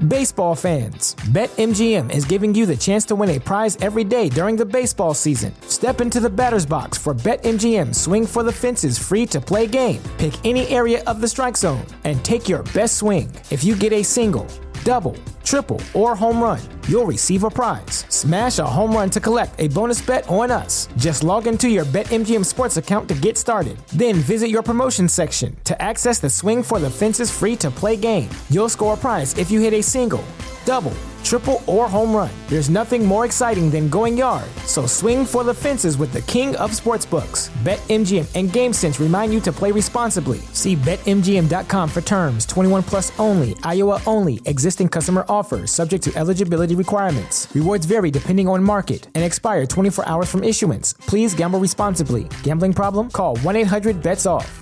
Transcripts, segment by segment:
Baseball fans, BetMGM is giving you the chance to win a prize every day during the baseball season. Step into the batter's box for BetMGM Swing for the Fences free-to-play game. Pick any area of the strike zone and take your best swing. If you get a single, double, triple, or home run, you'll receive a prize. Smash a home run to collect a bonus bet on us. Just log into your BetMGM Sports account to get started. Then visit your promotion section to access the Swing for the Fences free-to-play game. You'll score a prize if you hit a single, double, triple, or home run. There's nothing more exciting than going yard, so swing for the fences with the king of sportsbooks. BetMGM and GameSense remind you to play responsibly. See BetMGM.com for terms. 21 plus only, Iowa only. Existing customer offers subject to eligibility requirements. Rewards vary depending on market and expire 24 hours from issuance. Please gamble responsibly. Gambling problem? Call 1-800-BETS-OFF.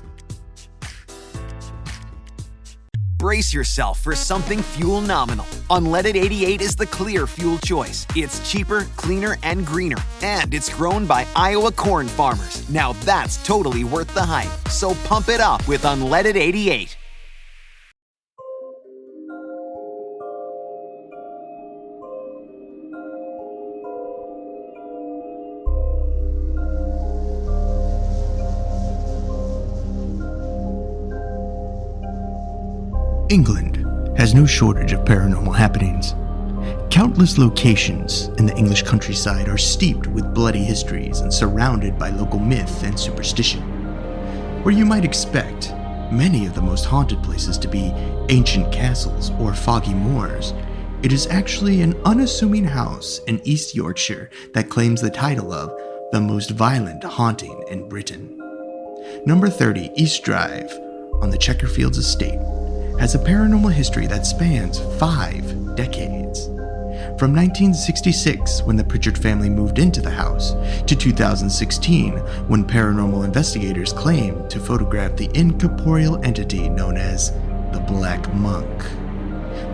Brace yourself for something fuel-nominal. Unleaded 88 is the clear fuel choice. It's cheaper, cleaner, and greener. And it's grown by Iowa corn farmers. Now that's totally worth the hype. So pump it up with Unleaded 88. England has no shortage of paranormal happenings. Countless locations in the English countryside are steeped with bloody histories and surrounded by local myth and superstition. Where you might expect many of the most haunted places to be ancient castles or foggy moors, it is actually an unassuming house in East Yorkshire that claims the title of the most violent haunting in Britain. Number 30 East Drive on the Checkerfields estate has a paranormal history that spans 5 decades. From 1966, when the Pritchard family moved into the house, to 2016, when paranormal investigators claimed to photograph the incorporeal entity known as the Black Monk.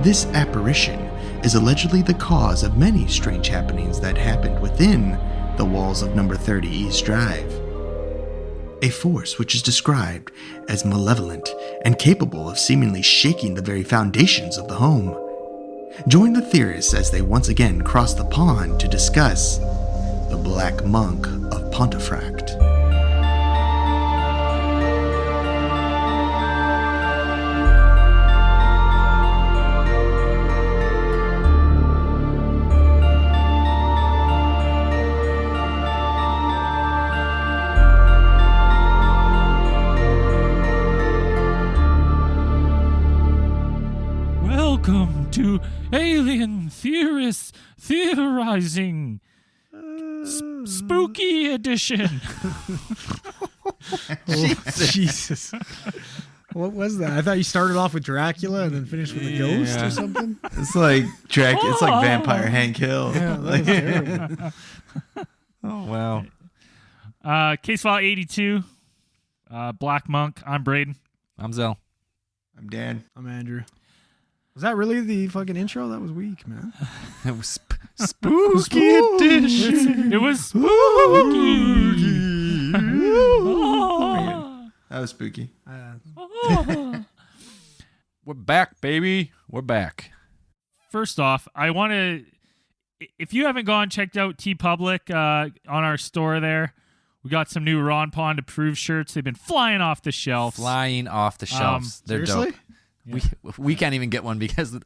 This apparition is allegedly the cause of many strange happenings that happened within the walls of number 30 East Drive. A force which is described as malevolent and capable of seemingly shaking the very foundations of the home. Join the theorists as they once again cross the pond to discuss the Black Monk of Pontefract. Welcome to Alien Theorists Theorizing Spooky Edition. Jesus. What was that? I thought you started off with Dracula and then finished with a ghost or something. It's like It's like Vampire Hank Hill. Yeah, that was terrible. Oh wow. Case file 82. Black Monk. I'm Braden. I'm Zell. I'm Dan. I'm Andrew. Was that really the fucking intro? That was weak, man. It was spooky edition. It was spooky. That was spooky. We're back, baby. We're back. First off, I want to, if you haven't gone checked out TeePublic on our store there, we got some new Ron Pond approved shirts. They've been flying off the shelves. Flying off the shelves. They're seriously? dope. Yeah. We can't even get one because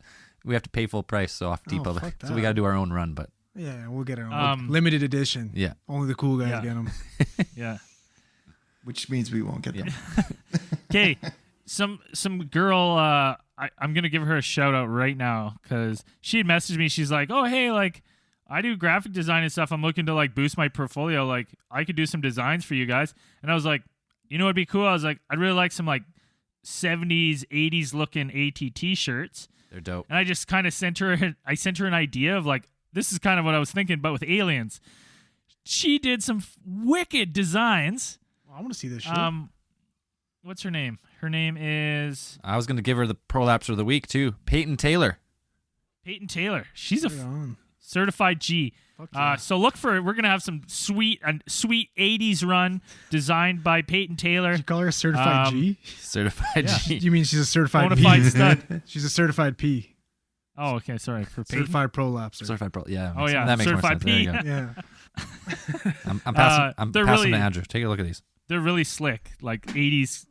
we have to pay full price off TeePublic. So we got to do our own run, but yeah, we'll get our own limited edition. Yeah, only the cool guys get them. Yeah, which means we won't get them. Okay, some girl. I'm gonna give her a shout out right now because she had messaged me. She's like, "Oh hey, like I do graphic design and stuff. I'm looking to like boost my portfolio. Like I could do some designs for you guys." And I was like, "You know what'd be cool?" I was like, "I'd really like some like 70s, 80s looking ATT shirts." They're dope. And I just kind of sent her an idea of like, this is kind of what I was thinking, but with aliens. She did some wicked designs. I want to see this shit. What's her name? Her name is... I was going to give her the prolapse of the week too. Peyton Taylor. Peyton Taylor. She's a on. certified G. Yeah. So look for it. We're going to have some sweet 80s run designed by Peyton Taylor. Did you call her a certified G? Certified G. You mean she's a certified Bonafide P? stud. She's a certified P. Oh, okay. Sorry for Peyton. Certified prolapser. Certified pro. Yeah. Oh, yeah. That makes more Certified sense. There you P. go. Yeah. I'm passing. I'm they're passing really- to Andrew. Take a look at these. They're really slick, like 80s.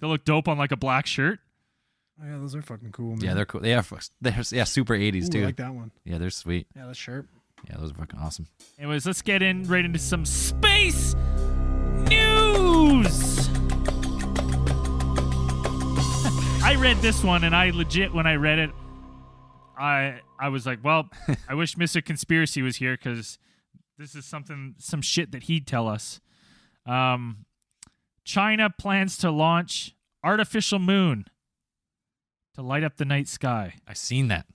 They look dope on like a black shirt. Oh, yeah, those are fucking cool, man. Yeah, they're cool. They're super 80s Ooh, too. I like that one. Yeah, they're sweet. Yeah, that's sharp. Yeah, those are fucking awesome. Anyways, let's get right into some space news. I read this one, and I legit, when I read it, I was like, well, I wish Mr. Conspiracy was here because this is some shit that he'd tell us. China plans to launch artificial moon to light up the night sky. I've seen that.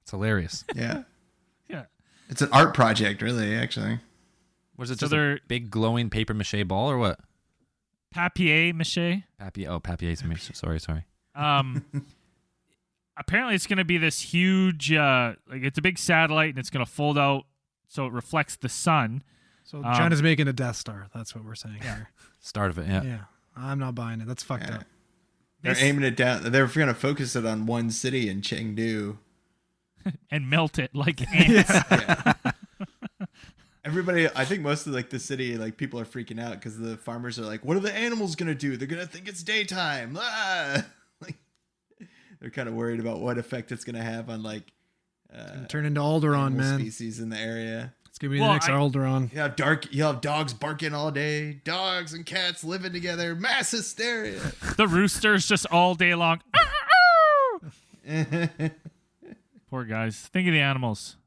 It's hilarious. Yeah. Yeah. It's an art project, really, actually. Was it So just they're- a big glowing paper mache ball or what? Papier-mâché. Papier's mache. Sorry. Apparently it's going to be this huge, like it's a big satellite and it's going to fold out so it reflects the sun. So China's making a Death Star. That's what we're saying Yeah. here. Start of it, yeah. Yeah. I'm not buying it. That's fucked Yeah. up. They're This- aiming it down. They're going to focus it on one city in Chengdu. And melt it like ants. Everybody, I think most of like the city, like people are freaking out because the farmers are like, "What are the animals gonna do? They're gonna think it's daytime." Ah! Like, they're kind of worried about what effect it's gonna have on like Turn into Alderaan, animal man. species in the area. It's gonna be Well, the next I- Alderaan. You'll have dogs barking all day, dogs and cats living together, mass hysteria. The roosters just all day long. Poor guys. Think of the animals.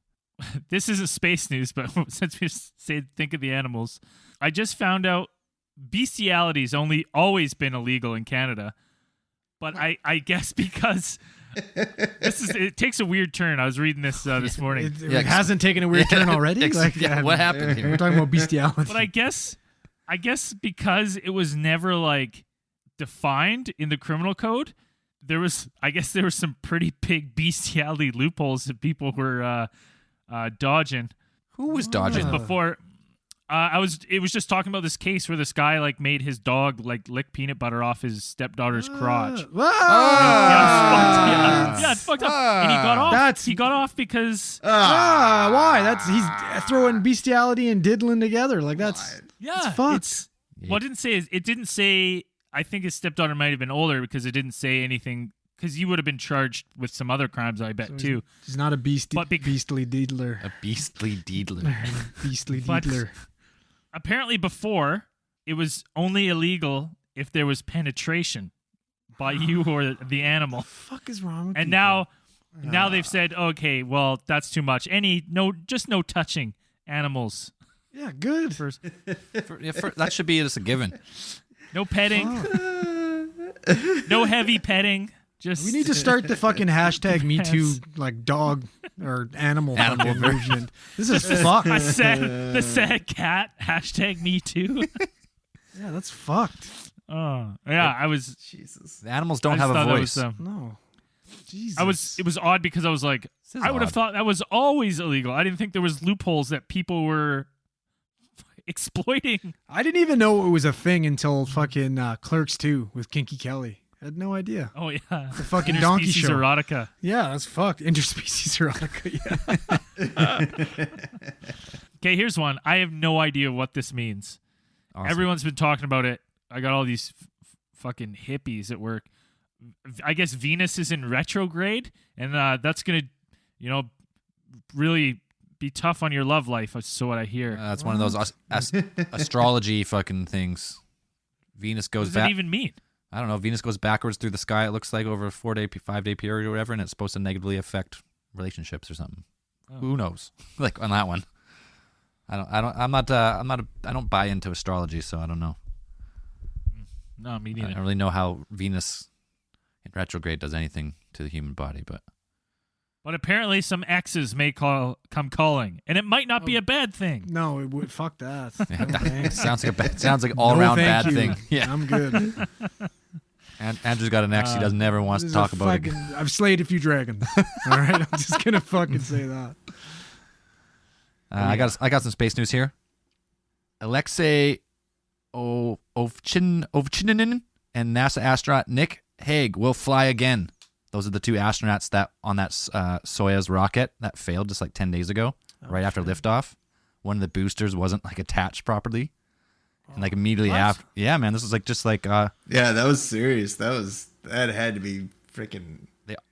This isn't space news, but since we said think of the animals, I just found out bestiality's only always been illegal in Canada. But I guess because it takes a weird turn. I was reading this this morning. It hasn't taken a weird turn already. What happened here? We're talking about bestiality. But I guess because it was never like defined in the criminal code, there was some pretty big bestiality loopholes that people were dodging. Who was dodging? Before it was just talking about this case where this guy like made his dog like lick peanut butter off his stepdaughter's crotch. Yeah, it's fucked up. And he got off. He got off because why? He's throwing bestiality and diddling together. Like that's yeah, fucked. Well, it didn't say. I think his stepdaughter might have been older because it didn't say anything. Because you would have been charged with some other crimes, I bet, too. He's not a beastly diddler. A beastly deedler. Beastly But- diddler. Apparently, before it was only illegal if there was penetration by you or the animal. Fuck is wrong with And people? now they've said, okay, well, that's too much. Just no touching animals. Yeah, good. That should be just a given. No petting. No heavy petting. Just We need to start the fucking hashtag Me Too, like dog or animal fucking version. This is fucked. the sad cat. Hashtag me too. Yeah, that's fucked. Oh yeah, I was. Jesus. The animals I don't just have a thought that voice. was, No. Jesus. It was odd because I was like, This is I would have odd. thought that was always illegal. I didn't think there was loopholes that people were exploiting. I didn't even know it was a thing until fucking Clerks 2 with Kinky Kelly. I had no idea. Oh yeah, the fucking donkey show. erotica. Yeah, that's fucked. Interspecies erotica. Yeah. Okay, here's one. I have no idea what this means. Awesome. Everyone's been talking about it. I got all these fucking hippies at work. I guess Venus is in retrograde, and that's gonna, really be tough on your love life. So what I hear. That's one of those astrology fucking things. Venus What goes does back. that even mean? I don't know. Venus goes backwards through the sky. It looks like over a 5-day period or whatever, and it's supposed to negatively affect relationships or something. Oh. Who knows? Like on that one, I don't buy into astrology, so I don't know. No, me I neither. don't really know how Venus in retrograde does anything to the human body, but But apparently some exes may come calling, and it might not be a bad thing. No, it would. Fuck that. yeah, No, thanks. sounds like all No, around thank bad you. thing. Yeah, I'm good. and Andrew's got an ex he doesn't ever want This to is talk a about. fucking, I've slayed a few dragons. All right, I'm just gonna fucking say that. I got some space news here. Alexei Ovchinin and NASA astronaut Nick Hague will fly again. Those are the 2 astronauts that on that Soyuz rocket that failed just like 10 days ago, right after liftoff. One of the boosters wasn't like attached properly, and like immediately after. Yeah, man, this was like just like. Yeah, that was serious. That had to be freaking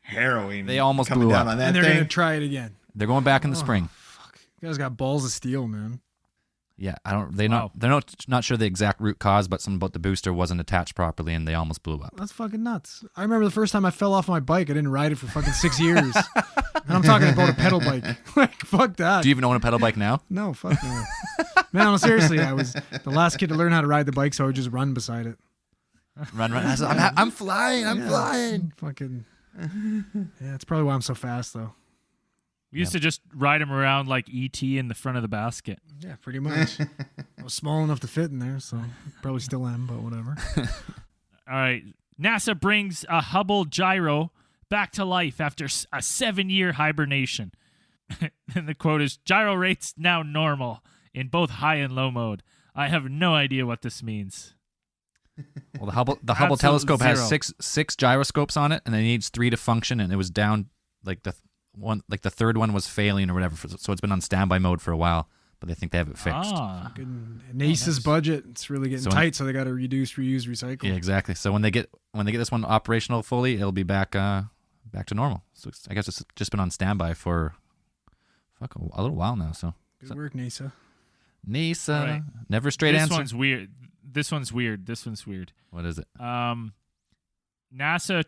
harrowing. They almost coming blew down up. on that And they're thing. gonna try it again. They're going back in the spring. Fuck, you guys got balls of steel, man. Yeah, I don't. They're not sure the exact root cause, but something about the booster wasn't attached properly, and they almost blew up. That's fucking nuts. I remember the first time I fell off my bike. I didn't ride it for fucking 6 years. And I'm talking about a pedal bike. Like, fuck that. Do you even own a pedal bike now? No, fuck no. Man, no, seriously, I was the last kid to learn how to ride the bike, so I would just run beside it. Run! I'm flying. I'm flying. Fucking. Yeah, that's probably why I'm so fast, though. We used to just ride him around like E.T. in the front of the basket. Yeah, pretty much. I was small enough to fit in there, so probably still am, but whatever. All right. NASA brings a Hubble gyro back to life after a 7-year hibernation. And the quote is, "Gyro rates now normal in both high and low mode. I have no idea what this means." Well, the Hubble Absolute telescope has zero. six gyroscopes on it, and it needs 3 to function, and it was down like the third one was failing or whatever, so it's been on standby mode for a while. But they think they have it fixed. Fucking NASA's budget, it's really getting tight, so they got to reduce, reuse, recycle. Yeah, exactly. So when they get this one operational fully, it'll be back to normal. So I guess it's just been on standby for a little while now. So Good work, NASA. NASA, All right. never straight This answer. one's weird. This one's weird. What is it? NASA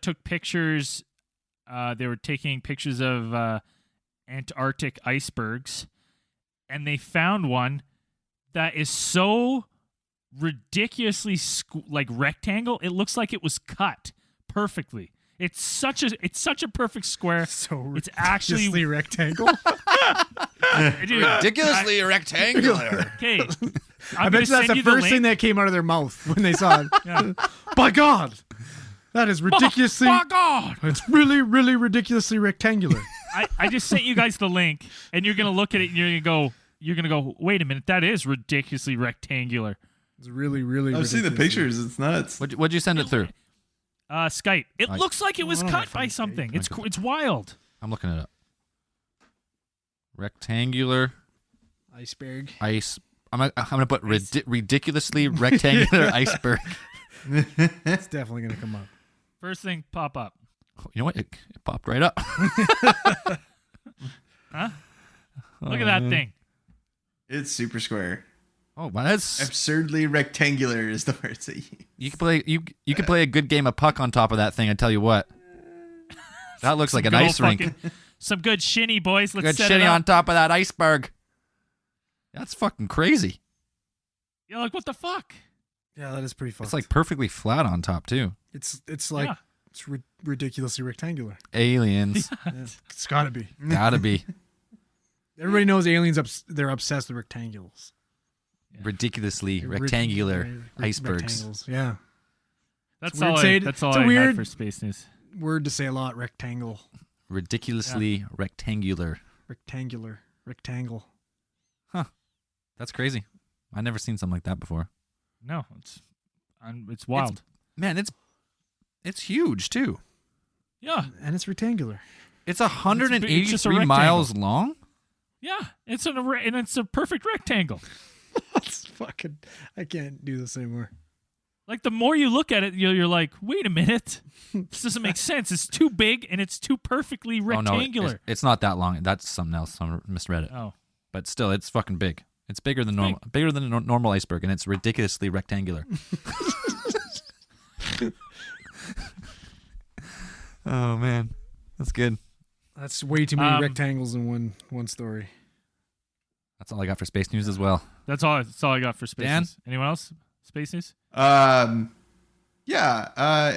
took pictures. They were taking pictures of Antarctic icebergs, and they found one that is so ridiculously rectangle. It looks like it was cut perfectly. It's such a perfect square. So it's actually ridiculously rectangle. Dude, Ridiculously rectangular. Okay, I bet that's the first thing that came out of their mouth when they saw it. Yeah. By God, that is ridiculously. Oh God! It's really, really ridiculously rectangular. I just sent you guys the link, and you're gonna look at it, and you're gonna go, wait a minute, that is ridiculously rectangular. It's really, really. I've seen the pictures. It's nuts. What'd you send it through? Skype. It looks like it was cut by something. It's wild. I'm looking it up. Rectangular Iceberg. ice. I'm gonna put ridiculously rectangular iceberg. It's definitely gonna come up. First thing pop up. You know what? It popped right up. Huh? Look at that thing. It's super square. Oh, wow, that's Absurdly rectangular is the word. you can play you can play a good game of puck on top of that thing. I tell you what, that looks like an Good old ice rink. some good shinny, boys. Let's Good set it shitty up. on top of that iceberg. That's fucking crazy. You're like, what the fuck? Yeah, that is pretty fun. It's like perfectly flat on top too. it's like Yeah. it's ridiculously rectangular. Aliens, It's gotta be. gotta be Everybody knows aliens. They're obsessed with rectangles. ridiculously rectangular icebergs. Rectangles. Yeah. That's weird all. to say- That's all it's a I weird- had for space news. Word to say a lot. Rectangle. Ridiculously rectangular. Rectangular. Rectangle. That's crazy. I've never seen something like that before. No, it's wild. Man, it's huge too. Yeah, And it's rectangular. It's It's just a 183 rectangle. miles long. yeah. It's a perfect rectangle. It's fucking. I can't do this anymore. Like the more you look at it, you're like, wait a minute, this doesn't make sense. It's too big and it's too perfectly rectangular. Oh no, it's not that long. That's something else. I misread it. Oh, But still, it's fucking big. It's bigger than normal, bigger than a normal iceberg, and it's ridiculously rectangular. Oh man, that's good. That's way too many rectangles in one story. That's all I got for space news as well. that's all I got for space Dan? news. Anyone else? Space news? Yeah.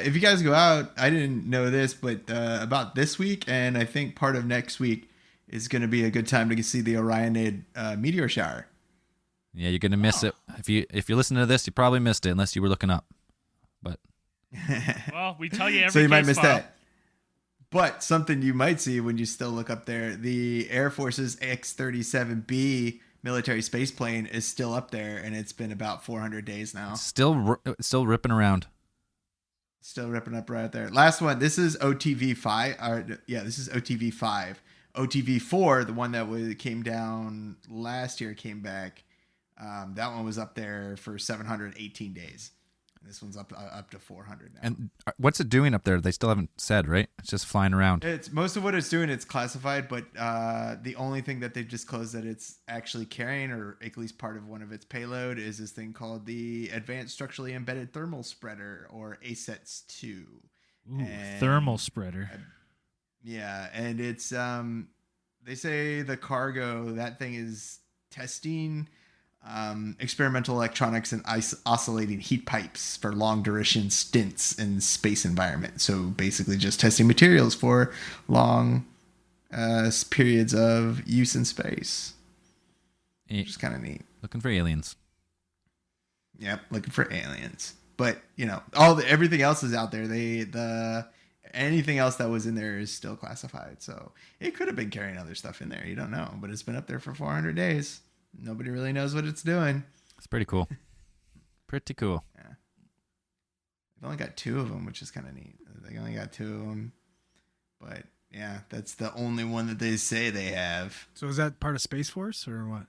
If you guys go out, I didn't know this, but about this week and I think part of next week is going to be a good time to see the Orionid meteor shower. Yeah, you're gonna miss it if you listen to this. You probably missed it unless you were looking up. But Well, we tell you every So you might case miss file. that. But something you might see when you still look up there, the Air Force's X-37B military space plane is still up there, and it's been about 400 days now. still ripping around. Still ripping up right there. Last one. This is OTV 5. This is OTV 5. OTV 4, the one that came down last year, came back. That one was up there for 718 days. This one's up to 400 now. And what's it doing up there? They still haven't said, right? It's just flying around. It's most of what it's doing. It's classified, but the only thing that they've disclosed that it's actually carrying, or at least part of one of its payload, is this thing called the Advanced Structurally Embedded Thermal Spreader, or ASETS-2. Ooh, thermal spreader. Yeah, and it's they say the cargo, that thing is testing experimental electronics and oscillating heat pipes for long duration stints in space environment. So basically just testing materials for long periods of use in space, which is kind of neat. Looking for aliens. Yep, looking for aliens. But everything else is out there. Anything else that was in there is still classified. So it could have been carrying other stuff in there. You don't know, but it's been up there for 400 days. Nobody really knows what it's doing. It's pretty cool. Pretty cool. Yeah. They've only got 2 of them, which is kind of neat. They only got 2 of them. But yeah, that's the only one that they say they have. So is that part of Space Force or what?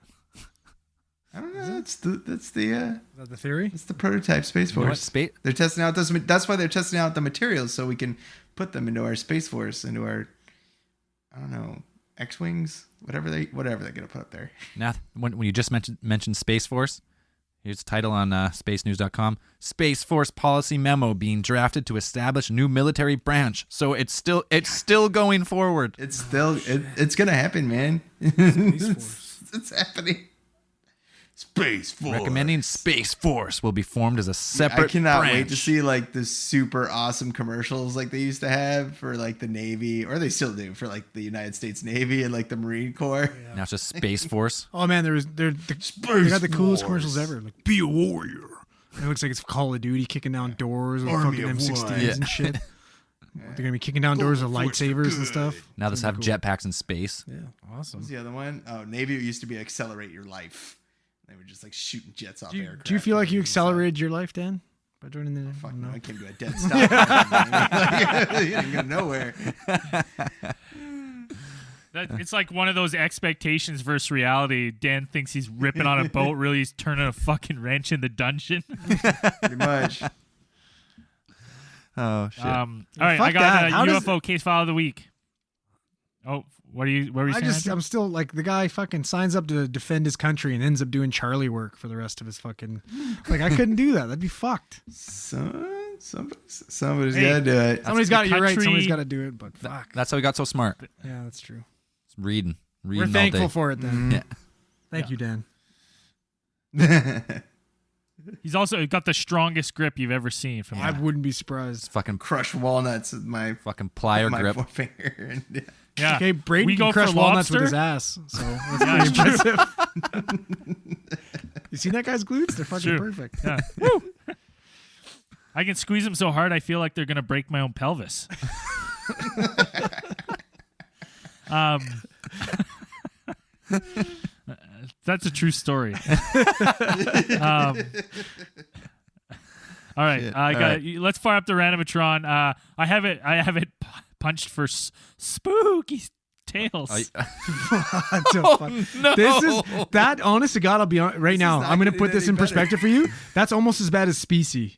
I don't know. That's the Is that the theory? it's the prototype Space You know what? Force. They're testing out those. That's why they're testing out the materials, so we can put them into our Space Force, into our, I don't know, X-wings, whatever they're gonna put up there. Now, when you just mentioned Space Force, here's the title on spacenews.com. Space Force policy memo being drafted to establish new military branch. So it's still going forward. It's gonna happen, man. Space Force. It's happening. Space Force. Recommending Space Force will be formed as a separate I cannot branch. wait to see like the super awesome commercials like they used to have for like the Navy, or they still do for like the United States Navy and like the Marine Corps. Yeah. Now it's just Space Force. Oh man, they got the coolest commercials ever. Like, be a warrior. It looks like it's Call of Duty kicking down doors with Army fucking of M16s one. and shit. They're gonna be kicking down doors with lightsabers and stuff. Now let's have jetpacks in space. Yeah, awesome. What's the other one? Oh, Navy used to be Accelerate Your Life. They were just like shooting jets off aircraft. Do you feel like you accelerated your life, Dan, by joining the? Fuck no, I came to a dead stop. You didn't go nowhere. It's like one of those expectations versus reality. Dan thinks he's ripping on a boat. Really, he's turning a fucking wrench in the dungeon. Pretty much. Oh shit! All right, Fuck I got that. a How does UFO case file of the week. Oh, what were you saying? Andrew? I'm still like the guy fucking signs up to defend his country and ends up doing Charlie work for the rest of his fucking. Like I couldn't do that. That'd be fucked. Somebody's Hey, got to do it. Somebody's got. You're right. country- Somebody's got to do it. But fuck. That's how we got so smart. Yeah, that's true. It's reading We're all thankful day. for it then. Yeah. Thank you, Dan. He's also got the strongest grip you've ever seen from I him. wouldn't be surprised. Fucking Crush walnuts with my plier my grip. forefinger. And, Yeah. Okay, Braden we can go crush for walnuts with lobster. his ass. So that's Yeah, pretty it's true. impressive. You seen that guy's glutes? They're fucking True. perfect. Yeah. Woo! I can squeeze them so hard I feel like they're gonna break my own pelvis. That's a true story. All right, I got. right. Let's fire up the randomatron. I have it punched for spooky tales. What the fuck? This is that. Honest to God, I'll be on right now. not I'm gonna getting put this any in better. perspective for you. That's almost as bad as Specie.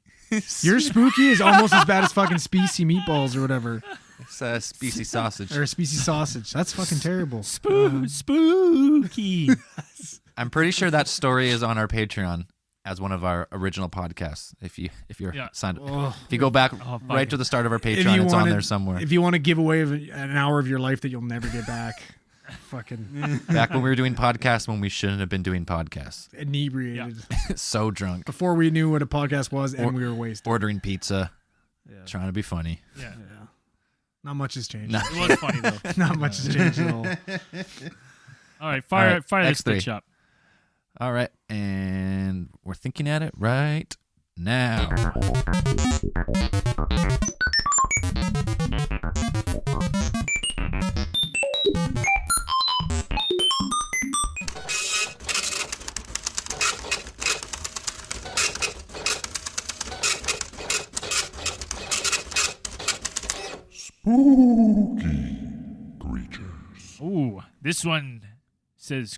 Your spooky is almost as bad as fucking Specie meatballs or whatever, It's a species sausage. or Specie sausage. That's fucking terrible. Spooky. I'm pretty sure that story is on our Patreon as one of our original podcasts. If you're Yeah. signed, Oh. if you go back fuck right it. to the start of our If Patreon, you it's on wanna- there somewhere. If you want to give away an hour of your life that you'll never get back, fucking Back when we were doing podcasts, when we shouldn't have been doing podcasts, inebriated so drunk, before we knew what a podcast was, and we were wasted. ordering pizza, trying to be funny. Yeah, Not much has changed. No. it was funny though. Not much has changed at all. All right, fire this X3. bitch up. All right, and we're thinking at it right now. This one says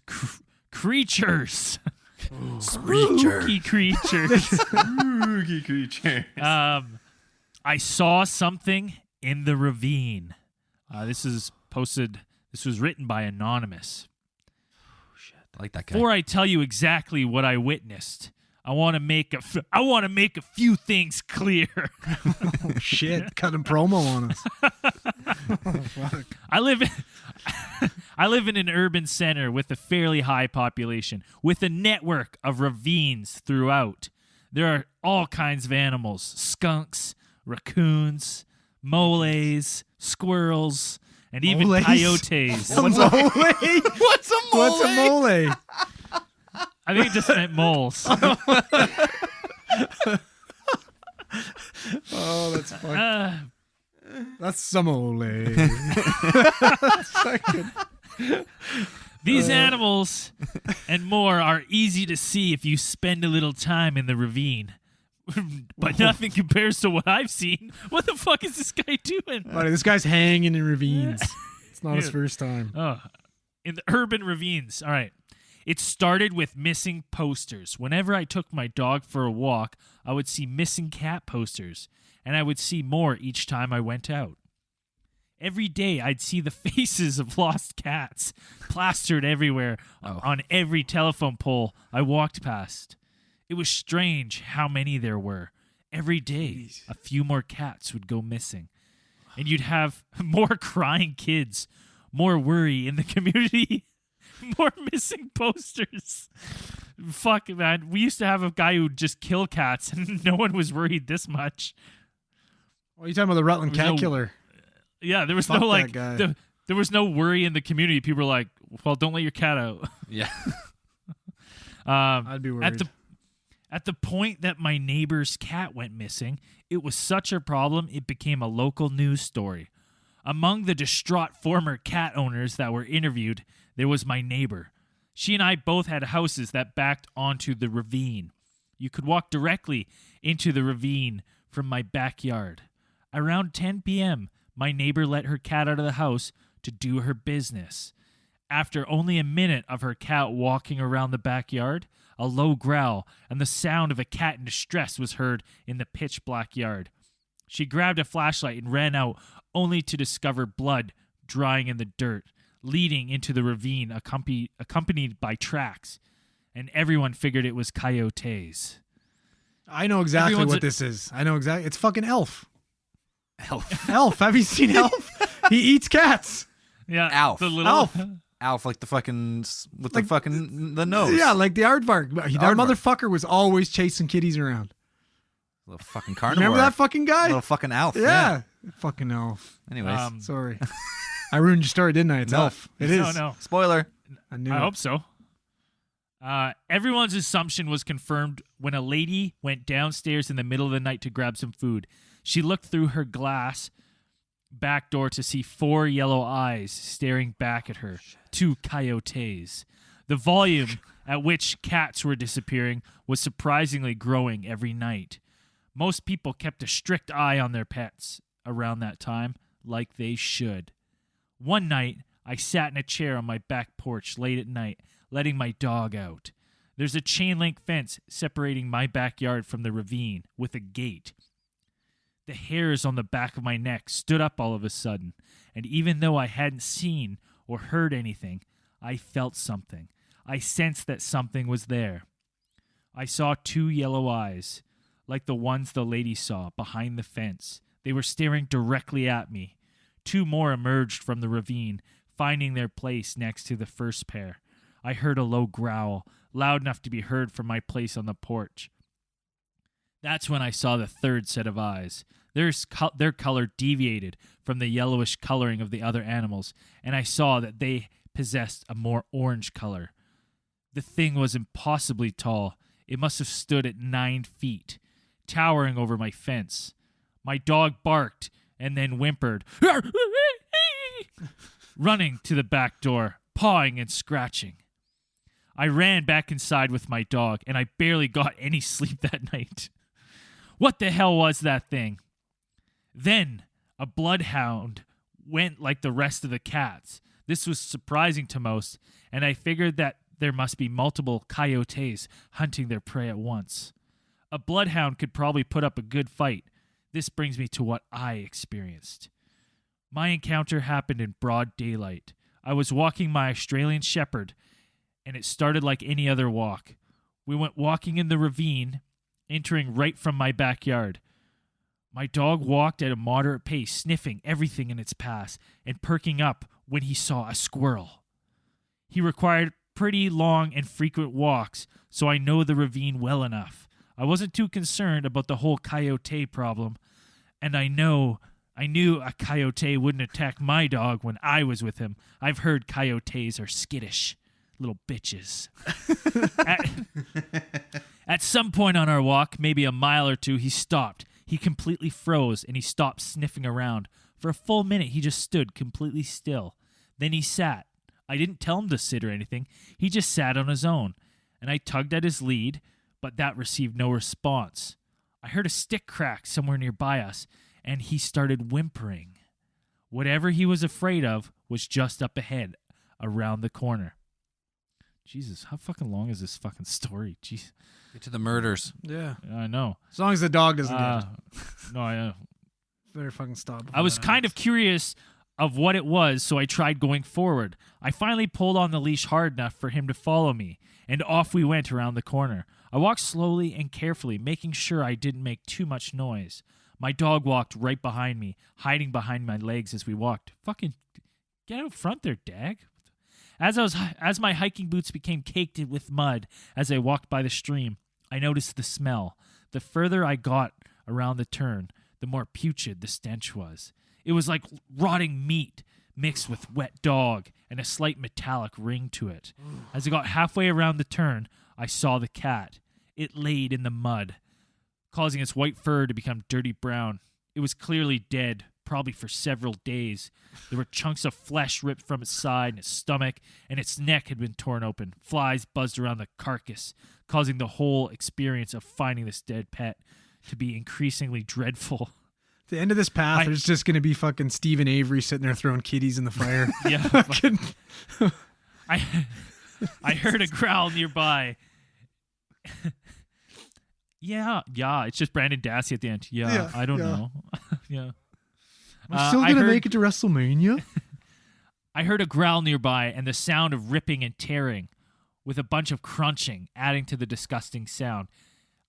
creatures. Spooky creatures. Spooky creature. I saw something in the ravine. This was written by Anonymous. I like that guy. Before I tell you exactly what I witnessed, I want to make a few things clear. Oh, shit. Cutting promo on us. Oh, fuck. I live in an urban center with a fairly high population, with a network of ravines throughout. There are all kinds of animals: skunks, raccoons, moles, squirrels, and even Moles? coyotes. What's a mole? What's a mole? What's a mole? I think it just meant moles. Oh, that's funny. That's some mole. These animals and more are easy to see if you spend a little time in the ravine. But nothing compares to what I've seen. What the fuck is this guy doing? Buddy, this guy's hanging in ravines. It's not his first time. Oh, in the urban ravines. All right. It started with missing posters. Whenever I took my dog for a walk, I would see missing cat posters, and I would see more each time I went out. Every day, I'd see the faces of lost cats plastered everywhere on every telephone pole I walked past. It was strange how many there were. Every day, a few more cats would go missing. And you'd have more crying kids, more worry in the community, more missing posters. Fuck, man. We used to have a guy who'd just kill cats, and no one was worried this much. What are you talking about, the Rutland cat killer? Yeah, there was Fuck no, that guy. there was no worry in the community. People were like, well, don't let your cat out. Yeah. I'd be worried. At the point that my neighbor's cat went missing, it was such a problem it became a local news story. Among the distraught former cat owners that were interviewed, there was my neighbor. She and I both had houses that backed onto the ravine. You could walk directly into the ravine from my backyard. Around 10 p.m., my neighbor let her cat out of the house to do her business. After only a minute of her cat walking around the backyard, a low growl and the sound of a cat in distress was heard in the pitch-black yard. She grabbed a flashlight and ran out, only to discover blood drying in the dirt, leading into the ravine accompanied by tracks, and everyone figured it was coyotes. I know exactly Everyone's what this is. I know exactly. It's fucking Elf. Elf. Elf. Have you seen Elf? He eats cats. Yeah, Alf. The little Alf. Alf, like the fucking with Like- the fucking the nose. Yeah, like the aardvark. That Aardvark. motherfucker was always chasing kitties around. Little fucking carnivore. Remember that fucking guy? Little fucking Alf. Yeah. Fucking Elf. Anyways, Sorry. I ruined your story, didn't I? It's No. Elf. It is. No. spoiler. I knew I it. hope so. Everyone's assumption was confirmed when a lady went downstairs in the middle of the night to grab some food. She looked through her glass back door to see 4 yellow eyes staring back at her. 2 coyotes. The volume at which cats were disappearing was surprisingly growing every night. Most people kept a strict eye on their pets around that time, like they should. One night, I sat in a chair on my back porch late at night, letting my dog out. There's a chain-link fence separating my backyard from the ravine with a gate. The hairs on the back of my neck stood up all of a sudden, and even though I hadn't seen or heard anything, I felt something. I sensed that something was there. I saw 2 yellow eyes, like the ones the lady saw behind the fence. They were staring directly at me. 2 more emerged from the ravine, finding their place next to the first pair. I heard a low growl, loud enough to be heard from my place on the porch. That's when I saw the 3rd set of eyes. Their color deviated from the yellowish coloring of the other animals, and I saw that they possessed a more orange color. The thing was impossibly tall. It must have stood at 9 feet, towering over my fence. My dog barked and then whimpered, running to the back door, pawing and scratching. I ran back inside with my dog, and I barely got any sleep that night. What the hell was that thing? Then a bloodhound went like the rest of the cats. This was surprising to most, and I figured that there must be multiple coyotes hunting their prey at once. A bloodhound could probably put up a good fight. This brings me to what I experienced. My encounter happened in broad daylight. I was walking my Australian Shepherd, and it started like any other walk. We went walking in the ravine, entering right from my backyard. My dog walked at a moderate pace, sniffing everything in its path and perking up when he saw a squirrel. He required pretty long and frequent walks, so I know the ravine well enough. I wasn't too concerned about the whole coyote problem, and I knew a coyote wouldn't attack my dog when I was with him. I've heard coyotes are skittish little bitches. At some point on our walk, maybe a mile or two, he stopped. He completely froze, and he stopped sniffing around. For a full minute, he just stood completely still. Then he sat. I didn't tell him to sit or anything. He just sat on his own, and I tugged at his lead, but that received no response. I heard a stick crack somewhere nearby us, and he started whimpering. Whatever he was afraid of was just up ahead, around the corner. Jesus, how fucking long is this fucking story? Jeez. Get to the murders. Yeah. I know. As long as the dog doesn't get it. No, I know. Better fucking stop. I was kind of curious of what it was, so I tried going forward. I finally pulled on the leash hard enough for him to follow me, and off we went around the corner. I walked slowly and carefully, making sure I didn't make too much noise. My dog walked right behind me, hiding behind my legs as we walked. Fucking get out front there, Dag. As my hiking boots became caked with mud as I walked by the stream, I noticed the smell. The further I got around the turn, the more putrid the stench was. It was like rotting meat mixed with wet dog and a slight metallic ring to it. As I got halfway around the turn, I saw the cat. It laid in the mud, causing its white fur to become dirty brown. It was clearly dead, probably for several days. There were chunks of flesh ripped from its side and its stomach, and its neck had been torn open. Flies buzzed around the carcass, causing the whole experience of finding this dead pet to be increasingly dreadful. At the end of this path, there's just going to be fucking Stephen Avery sitting there throwing kitties in the fire. Yeah. I heard a growl nearby. Yeah, it's just Brandon Dassey at the end. Yeah, I don't know. Yeah. I'm still going to make it to WrestleMania. I heard a growl nearby and the sound of ripping and tearing with a bunch of crunching adding to the disgusting sound.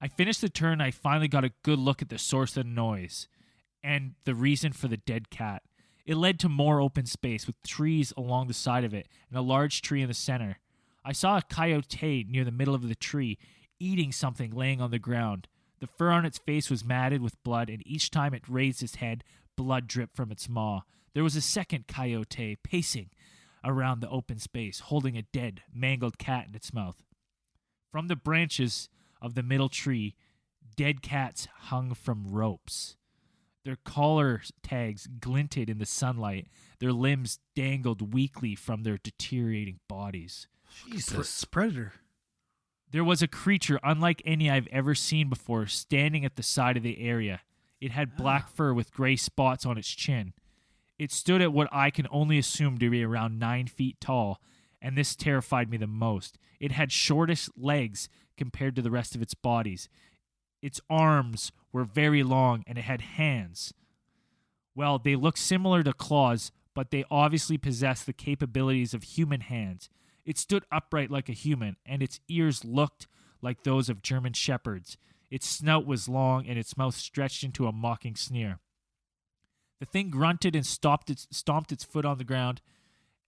I finished the turn. I finally got a good look at the source of the noise and the reason for the dead cat. It led to more open space with trees along the side of it and a large tree in the center. I saw a coyote near the middle of the tree eating something laying on the ground. The fur on its face was matted with blood, and each time it raised its head, blood dripped from its maw. There was a second coyote pacing around the open space, holding a dead, mangled cat in its mouth. From the branches of the middle tree, dead cats hung from ropes. Their collar tags glinted in the sunlight. Their limbs dangled weakly from their deteriorating bodies. Jesus. It's a predator. There was a creature unlike any I've ever seen before standing at the side of the area. It had black fur with gray spots on its chin. It stood at what I can only assume to be around 9 feet tall, and this terrified me the most. It had shortest legs compared to the rest of its bodies. Its arms were very long, and it had hands. Well, they looked similar to claws, but they obviously possessed the capabilities of human hands. It stood upright like a human, and its ears looked like those of German shepherds. Its snout was long, and its mouth stretched into a mocking sneer. The thing grunted and stomped its foot on the ground,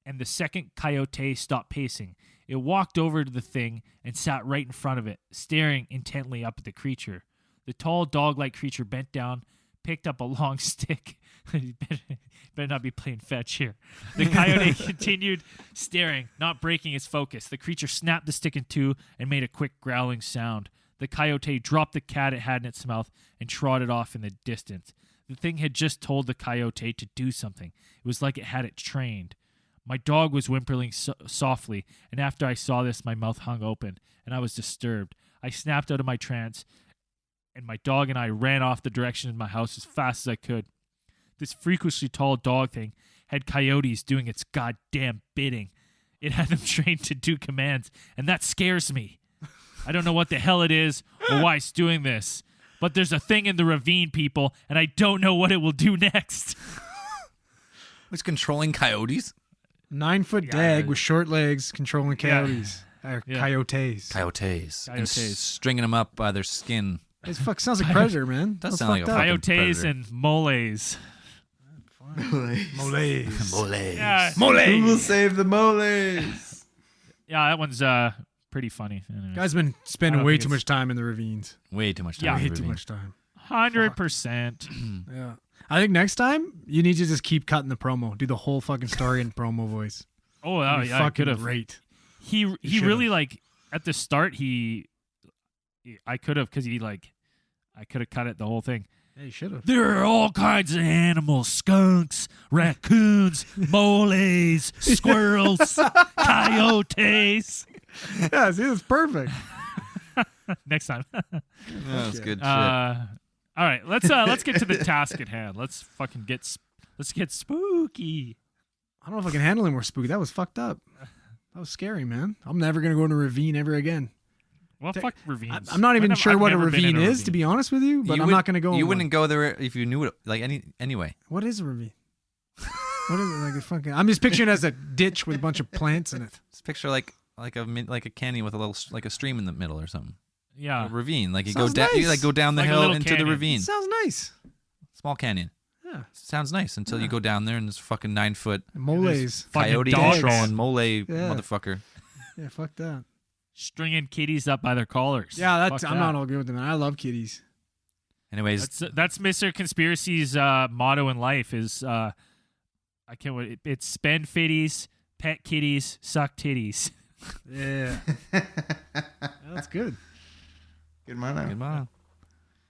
and the second coyote stopped pacing. It walked over to the thing and sat right in front of it, staring intently up at the creature. The tall, dog-like creature bent down, picked up a long stick. Better not be playing fetch here. The coyote continued staring, not breaking its focus. The creature snapped the stick in two and made a quick growling sound. The coyote dropped the cat it had in its mouth and trotted off in the distance. The thing had just told the coyote to do something. It was like it had it trained. My dog was whimpering softly, and after I saw this, my mouth hung open, and I was disturbed. I snapped out of my trance, and my dog and I ran off the direction of my house as fast as I could. This freakishly tall dog thing had coyotes doing its goddamn bidding. It had them trained to do commands, and that scares me. I don't know what the hell it is or why it's doing this, but there's a thing in the ravine, people, and I don't know what it will do next. It's controlling coyotes. 9-foot dag with short legs controlling coyotes. Or coyotes. Coyotes. And stringing them up by their skin. It sounds like Predator, man. Does That's sound like a fucked up. fucking Coyotes predator. and moles. Moles. Yeah, Who will save the moles? yeah, that one's pretty funny. Anyway. Guy's been I spending don't way think too it's- much time in the ravines. Way too much time. Yeah. in the Way too ravine. much time. 100%. Yeah. I think next time you need to just keep cutting the promo. Do the whole fucking story in promo voice. Oh, That'd be yeah, I fucking could have. great. He should've. really like at the start I could have because I could have cut it the whole thing. Yeah, you should have. There are all kinds of animals: skunks, raccoons, moles, squirrels, coyotes. Yeah, see, that's perfect. Next time. That's good shit. All right, let's get to the task at hand. Let's fucking get spooky. I don't know if I can handle any more spooky. That was fucked up. That was scary, man. I'm never going to go in a ravine ever again. Well, fuck ravines. I'm not even I've sure what a never been in ravine is, to be honest with you, but I'm not going to go in You one. wouldn't go there if you knew it. Anyway. What is a ravine? What is it? Like a fucking? I'm just picturing it as a ditch with a bunch of plants in it. Just picture like a canyon with a little like a stream in the middle or something. Yeah. A ravine, like you Sounds go down, you nice. like go down the Like a hill little into canyon. the ravine. Sounds nice. Small canyon. Yeah. Sounds nice until you go down there and this fucking 9-foot Moles. Fucking coyote dogs. controlling mole motherfucker. Yeah, fuck that. Stringing kitties up by their collars. Yeah, Fuck I'm that. not all good with them. I love kitties. Anyways, That's Mr. Conspiracy's motto in life is I can't wait. It's spend fitties, pet kitties, suck titties. Yeah. That's good. Good motto. good motto.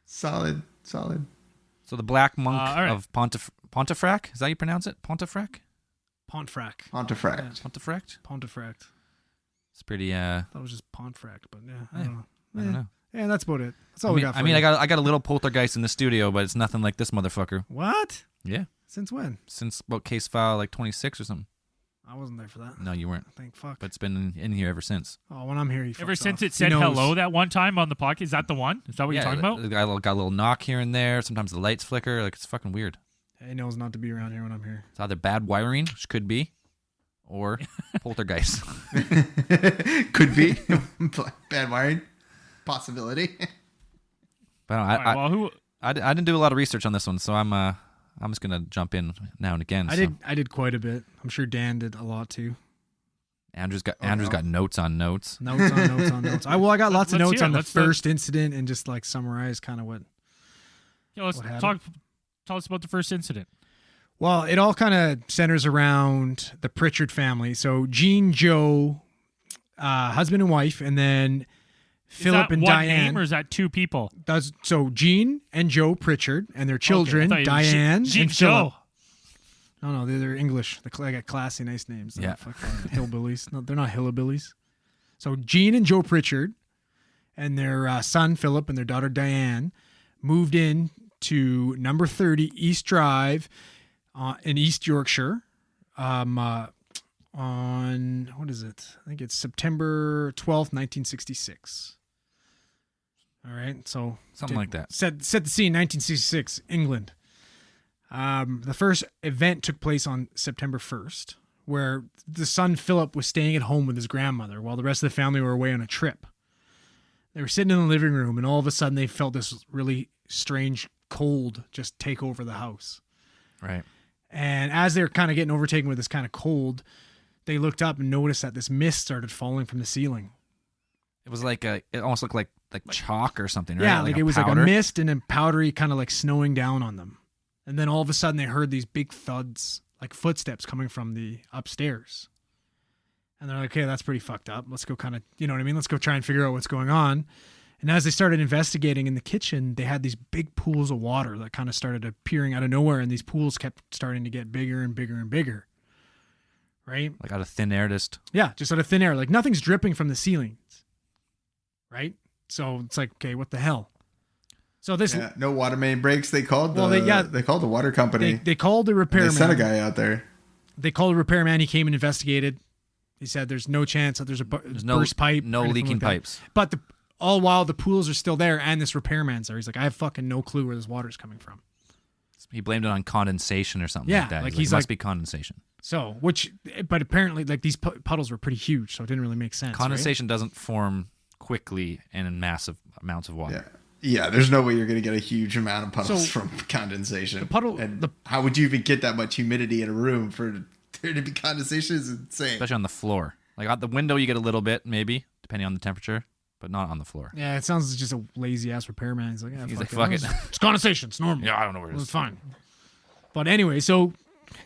Solid. So the Black Monk all right. of Pontefract, is that how you pronounce it? Pontefract? Pontefract. Pontefract. Pontefract? Pontefract. It's pretty That was just Pontefract, but yeah, I don't know. I don't know. Yeah, that's about it. That's all we got. For I mean, you. I got a little poltergeist in the studio, but it's nothing like this motherfucker. What? Yeah, Since when? since about case file like 26 or something. I wasn't there for that. No, you weren't, Thank fuck. but it's been in here ever since. Oh, when I'm here, he Ever fucks since off. it said He knows. hello that one time on the podcast, is that the one? Is that what you're talking about? Got a little knock here and there. Sometimes the lights flicker. Like it's fucking weird. He knows not to be around here when I'm here. It's either bad wiring, which could be, or poltergeist. Could be. Bad wiring. Possibility. But All right, well, who? I didn't do a lot of research on this one, so I'm just gonna jump in now and again. I did quite a bit. I'm sure Dan did a lot too. Andrew's got notes on notes. Notes on notes on notes. I got lots of Let's notes hear it. on the Let's first incident and just like summarize kind of what. Yeah, let's What happened? tell us about the first incident. Well, it all kind of centers around the Pritchard family. So Jean, Joe, husband and wife, and then Philip is that and one Diane. name or is that two people? So Jean and Joe Pritchard and their children, Okay, I thought you- Diane Jean and Philip. Joe. No, they're English. They got classy, nice names. They're Yeah. not fucking hillbillies. No, they're not hillbillies. So Jean and Joe Pritchard and their son Philip and their daughter Diane moved in to number 30 East Drive in East Yorkshire on, what is it? I think it's September 12th, 1966. All right, so Something like that. Set the scene, 1966, England. The first event took place on September 1st, where the son Philip was staying at home with his grandmother while the rest of the family were away on a trip. They were sitting in the living room, and all of a sudden they felt this really strange cold just take over the house. Right. And as they're kind of getting overtaken with this kind of cold, they looked up and noticed that this mist started falling from the ceiling. It was like it almost looked like chalk or something, right? Yeah, like it was powder. like a mist and then powdery, kind of like snowing down on them. And then all of a sudden they heard these big thuds, like footsteps coming from the upstairs. And they're like, okay, that's pretty fucked up. Let's go kind of, you know what I mean? Let's go try and figure out what's going on. And as they started investigating in the kitchen, they had these big pools of water that kind of started appearing out of nowhere. And these pools kept starting to get bigger and bigger and bigger. Right? Like out of thin air, just Yeah, just out of thin air. Like nothing's dripping from the ceilings. Right? So it's like, okay, what the hell? So this, Yeah, no water main breaks. They called the Well, they called they called the water company. they called the They repairman. sent a guy out there. they called a repairman. He came and investigated. He said there's no chance that there's a burst pipe. No or anything leaking like that. pipes. But all while the pools are still there and this repairman's there. He's like, I have fucking no clue where this water's coming from. He blamed it on condensation or something Yeah, like that. like It he's must like- be condensation. So, but apparently, like these puddles were pretty huge, so it didn't really make sense. right? Condensation doesn't form quickly and in massive amounts of Yeah. water. Yeah, there's no way you're going to get a huge amount of puddles So, from condensation. the- How would you even get that much humidity in a room for there to be condensation? Is insane. Especially on the floor. Like out the window, you get a little bit, maybe, depending on the temperature, but not on the floor. Yeah, it sounds just a lazy ass repairman. He's like, yeah, He's fuck like, it. fuck it. It's condensation. It's normal. Yeah, I don't know where it Well, is. it's fine. But anyway, so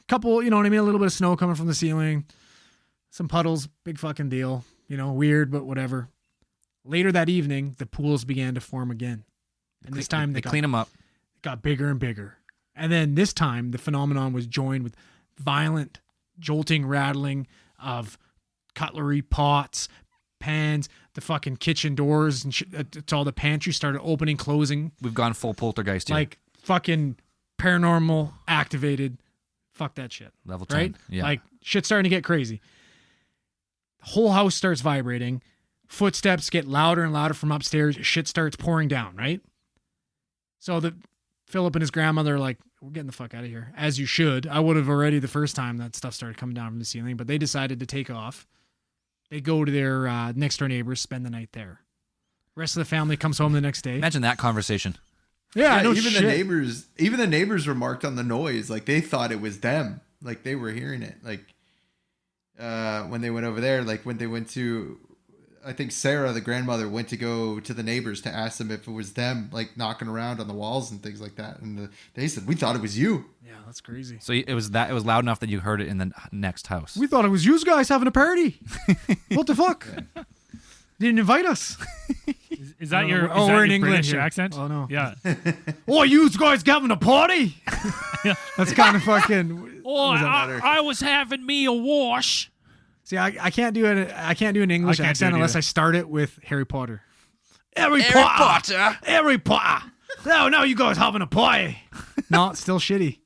couple, you know what I mean? A little bit of snow coming from the ceiling, some puddles, big fucking deal. You know, weird, but whatever. Later that evening, the pools began to form again. And this time they clean them up. got bigger and bigger. And then this time, the phenomenon was joined with violent jolting, rattling of cutlery, pots, pans, the fucking kitchen doors, and it's all the pantry started opening, closing. We've gone full poltergeist here. Like fucking paranormal activated. Fuck that shit. Level 10. Right? Yeah. Like shit's starting to get crazy. The whole house starts vibrating. Footsteps get louder and louder from upstairs. Shit starts pouring down, right? So Philip and his grandmother are like, we're getting the fuck out of here. As you should. I would have already the first time that stuff started coming down from the ceiling, but they decided to take off. They go to their next door neighbors, spend the night there. Rest of the family comes home the next day. Imagine that conversation. Yeah, I know even shit. the neighbors remarked on the noise. Like they thought it was them. Like they were hearing it. Like when they went over there, like when they went to, I think Sarah, the grandmother, went to go to the neighbors to ask them if it was them, like knocking around on the walls and things like that. And they said, "We thought it was you." Yeah, that's crazy. So it was loud enough that you heard it in the next house. We thought it was you guys having a party. What the fuck? Didn't invite us. Is that No, your, we're- oh, is that we're in your England British here. accent? Oh, no. Yeah. Oh, you guys having a party? That's kind of fucking. Oh, what was that? I was having me a wash. See, I can't do it. I can't do an English I can't do accent it unless either. I start it with Harry Potter. Harry Potter. Harry Potter. No, you guys having a party? No, it's still shitty.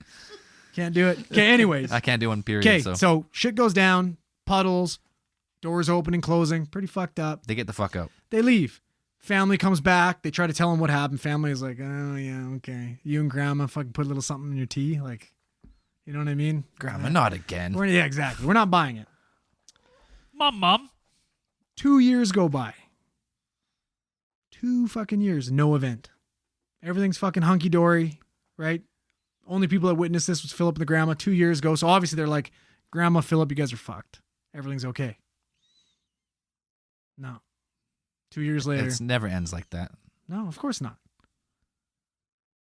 Can't do it. Okay, anyways. I can't do one period. Okay, So so shit goes down, puddles, doors opening, closing, pretty fucked up. they get the fuck out. They leave. Family comes back. They try to tell them what happened. Family is like, oh, yeah, okay. You and grandma fucking put a little something in your tea. Like, you know what I mean? Grandma, not again. Yeah, exactly. We're not buying it. Mom. 2 years go by. 2 fucking years. No event. Everything's fucking hunky-dory, right? Only people that witnessed this was Philip and the grandma 2 years ago. So obviously they're like, Grandma, Philip, you guys are fucked. Everything's okay. No. 2 years later. It never ends like that. No, of course not.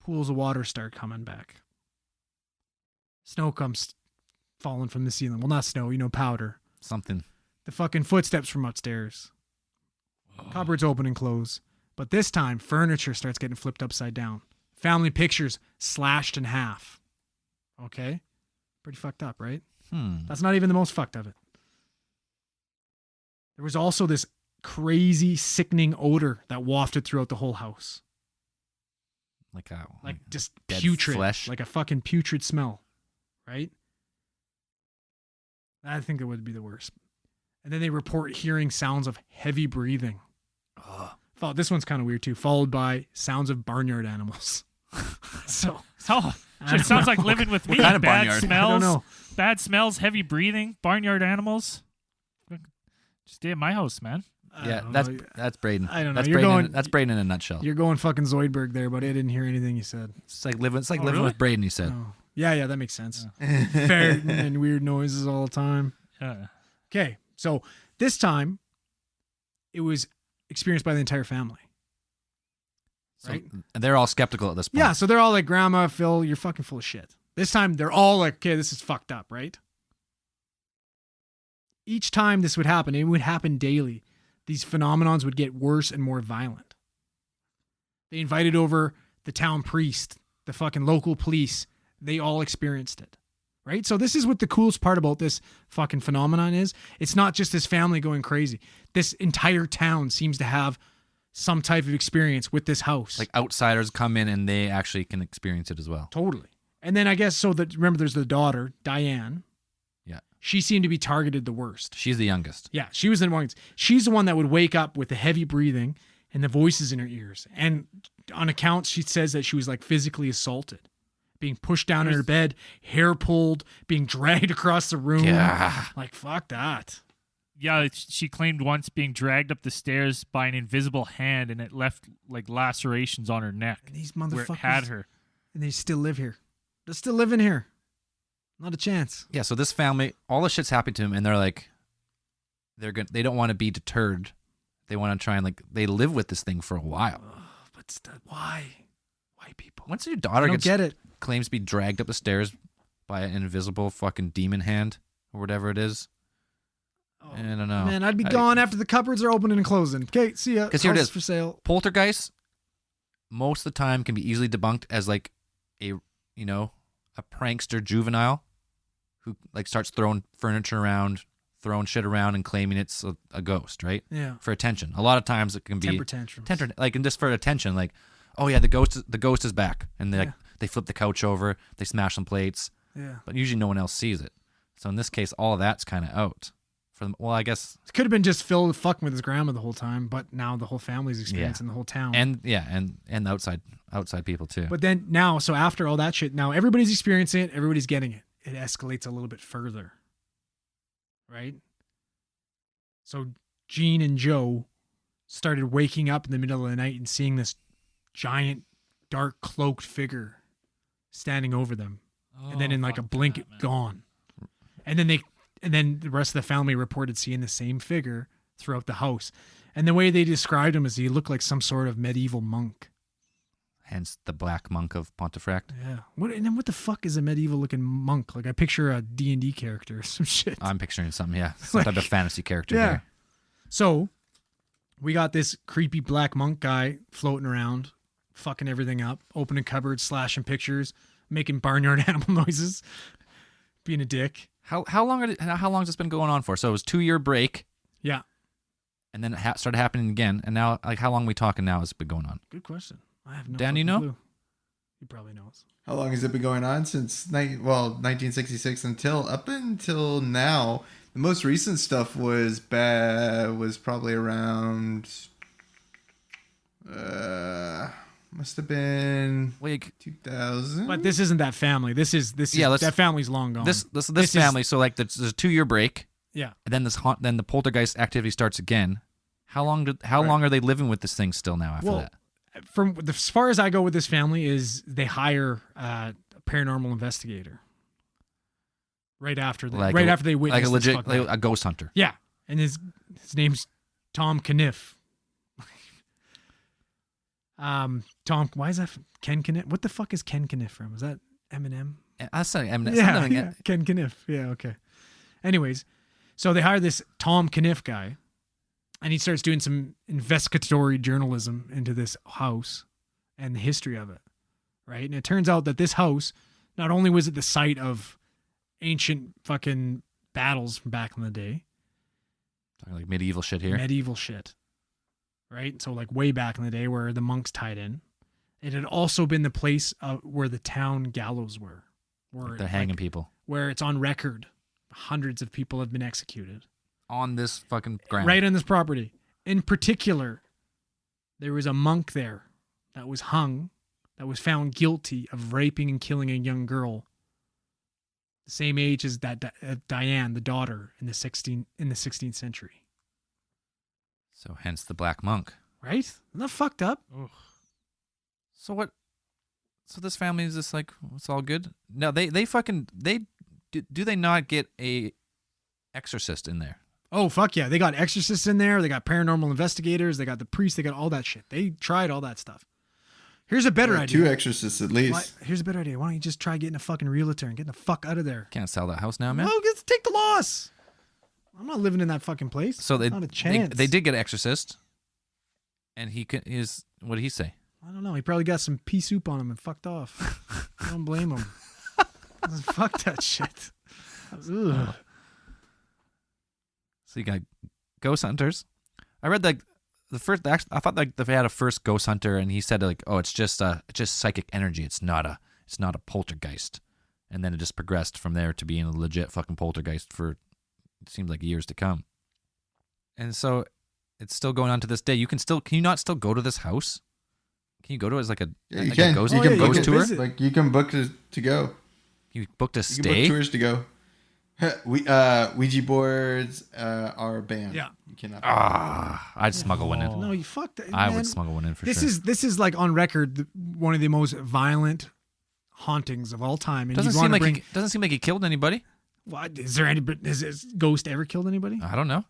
Pools of water start coming back. Snow comes falling from the ceiling. Well, not snow, powder. Something. The fucking footsteps from upstairs. Cupboards open and close. But this time, furniture starts getting flipped upside down. Family pictures slashed in half. Okay? Pretty fucked up, right? That's not even the most fucked of it. There was also this crazy, sickening odor that wafted throughout the whole house. Like just dead putrid. flesh? Like a fucking putrid smell. Right? I think it would be the worst. And then they report hearing sounds of heavy breathing. This one's kind of weird too. Followed by sounds of barnyard animals. So Oh, I it don't sounds like know. living with me. kind of Bad barnyard? smells. I don't know. Bad smells, heavy breathing, barnyard animals. Just stay at my house, man. I Yeah, don't know. that's Braden. I don't know. That's You're Braden. going- That's Braden in a nutshell. You're going fucking Zoidberg there, but I didn't hear anything you said. It's like living. It's like Oh, living really? with Braden. You said. Oh. Yeah, that makes sense. Ferreting and weird noises all the time. Yeah. Okay, so this time it was experienced by the entire family. So, Right? and they're all skeptical at this point. Yeah, so they're all like, Grandma, Phil, you're fucking full of shit. This time they're all like, okay, this is fucked up, right? Each time this would happen, it would happen daily. These phenomenons would get worse and more violent. They invited over the town priest, the fucking local police. They all experienced it, right? So this is what the coolest part about this fucking phenomenon is. It's not just this family going crazy. This entire town seems to have some type of experience with this house. Like outsiders come in and they actually can experience it as well. Totally. And then I guess, so that, remember there's the daughter, Diane. she seemed to be targeted the worst. She's the youngest. Yeah, she was the one. She's the one that would wake up with the heavy breathing and the voices in her ears. And on accounts, she says that she was like physically assaulted, being pushed down in her bed, hair pulled, being dragged across the room. Yeah. Like, fuck that. Yeah, she claimed once being dragged up the stairs by an invisible hand, and it left like lacerations on her neck. And these where motherfuckers it had her. And they still live here. They're still living here. Not a chance. Yeah, so this family, all the shit's happened to them, and they're like, they don't want to be deterred. They want to try and they live with this thing for a while. But why? Why people? Once your I daughter don't get it. claims to be dragged up the stairs by an invisible fucking demon hand or whatever it is, I don't know. Man, I'd be gone after the cupboards are opening and closing. Okay, see ya. 'Cause here it House is. for sale. Poltergeist, most of the time, can be easily debunked as like a prankster juvenile who starts throwing furniture around, throwing shit around, and claiming it's a ghost, right? Yeah. For attention. A lot of times it can be Temper tantrums. and just for attention, oh yeah, the ghost is back, and they flip the couch over, they smash some plates, Yeah. but usually no one else sees it. So in this case, all of that's kind of out. I guess, It could have been just Phil fucking with his grandma the whole time, but now the whole family's experiencing the whole town. and outside people too. But then now, so after all that shit, now everybody's experiencing it, everybody's getting it. It escalates a little bit further. Right? So Gene and Joe started waking up in the middle of the night and seeing this giant, dark, cloaked figure standing over them. And then in like a blink, gone. And then the rest of the family reported seeing the same figure throughout the house. And the way they described him is he looked like some sort of medieval monk. Hence the Black Monk of Pontefract. Yeah. And then what the fuck is a medieval looking monk? Like I picture a D&D character or some shit. I'm picturing something, some type of fantasy character here. So we got this creepy black monk guy floating around, fucking everything up, opening cupboards, slashing pictures, making barnyard animal noises, being a dick. How long has this been going on for? So it was 2-year break, Yeah. and then it started happening again. And now, how long are we talking now? Has it been going on? Good question. I have no Dan, you fucking know? clue. He probably knows. How long has it been going on? Since 1966 up until now. The most recent stuff was probably around must have been 2000. But this isn't that family. This is that family's long gone. This family. So there's a 2-year break, yeah. and then the poltergeist activity starts again. How long are they living with this thing still now after that? From as far as I go with this family is they hire a paranormal investigator right after after they witness like a legit this a ghost hunter. Yeah, and his name's Tom Kniff. Why is that Ken Kniff? What the fuck is Ken Kniff from? Is that Eminem? I said Eminem. Yeah, Ken Kniff. Yeah, okay. Anyways, so they hire this Tom Kniff guy, and he starts doing some investigatory journalism into this house and the history of it, right? And it turns out that this house, not only was it the site of ancient fucking battles from back in the day, Talking like medieval shit here. medieval shit, right? So like way back in the day where the monks tied in. It had also been the place where the town gallows were. Where They're hanging people where it's on record. Hundreds of people have been executed. on this fucking ground. Right on this property. In particular, there was a monk there that was hung, that was found guilty of raping and killing a young girl, the same age as that Diane, the daughter, in the 16th century. So hence the Black Monk. Right? Isn't that fucked up? So what? So this family is just like, it's all good. No, do they not get a exorcist in there? Oh, fuck yeah. They got exorcists in there. They got paranormal investigators. They got the priests. They got all that shit. They tried all that stuff. Here's a better idea. 2 exorcists at least. Here's a better idea. Why don't you just try getting a fucking realtor and getting the fuck out of there? Can't sell that house now, man. Well, take the loss. I'm not living in that fucking place. So not a chance. they did get an exorcist, and what did he say? I don't know. He probably got some pea soup on him and fucked off. I don't blame him. Fuck that shit. Ugh. So you got ghost hunters. I read like the first. I thought like they had a first ghost hunter, and he said like, "Oh, it's just psychic energy. It's not a poltergeist." And then it just progressed from there to being a legit fucking poltergeist for, it seems like, years to come. And so it's still going on to this day. Can you not still go to this house? Can you go to it as like a, Yeah, you like can. a ghost, You can book ghost it. tour? Like you can book to go. You booked a You can stay? book tours to go. Ouija boards are banned. Yeah. You cannot. I'd smuggle one in. No, you fucked it. I man. would smuggle one in for This sure. is like on record one of the most violent hauntings of all time. And Doesn't you'd seem want to like bring. doesn't seem like he killed anybody. What is there any? Has ghost ever killed anybody? I don't know.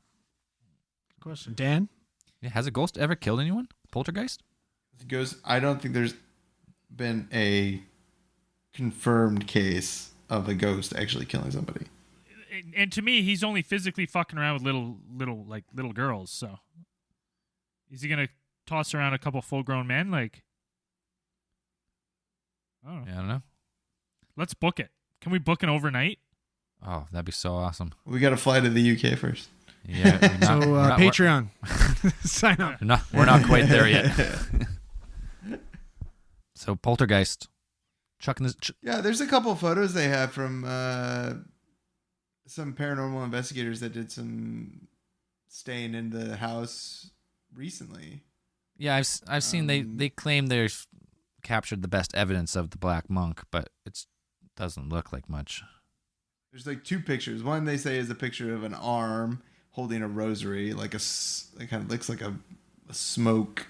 Good question, Dan. Yeah, has a ghost ever killed anyone? Poltergeist? I don't think there's been a confirmed case of a ghost actually killing somebody. And to me, he's only physically fucking around with little girls. So, is he gonna toss around a couple full-grown men? Like, oh, Yeah, I don't know. let's book it. Can we book an overnight? Oh, that'd be so awesome. We got to fly to the UK first. Yeah. Patreon, sign up. We're not quite there yet. So Poltergeist, chucking this. Yeah, there's a couple photos they have from some paranormal investigators that did some staying in the house recently. Yeah, I've seen they claim they've captured the best evidence of the Black Monk, but it doesn't look like much. There's like two pictures. One they say is a picture of an arm holding a rosary, it kind of looks like a smoke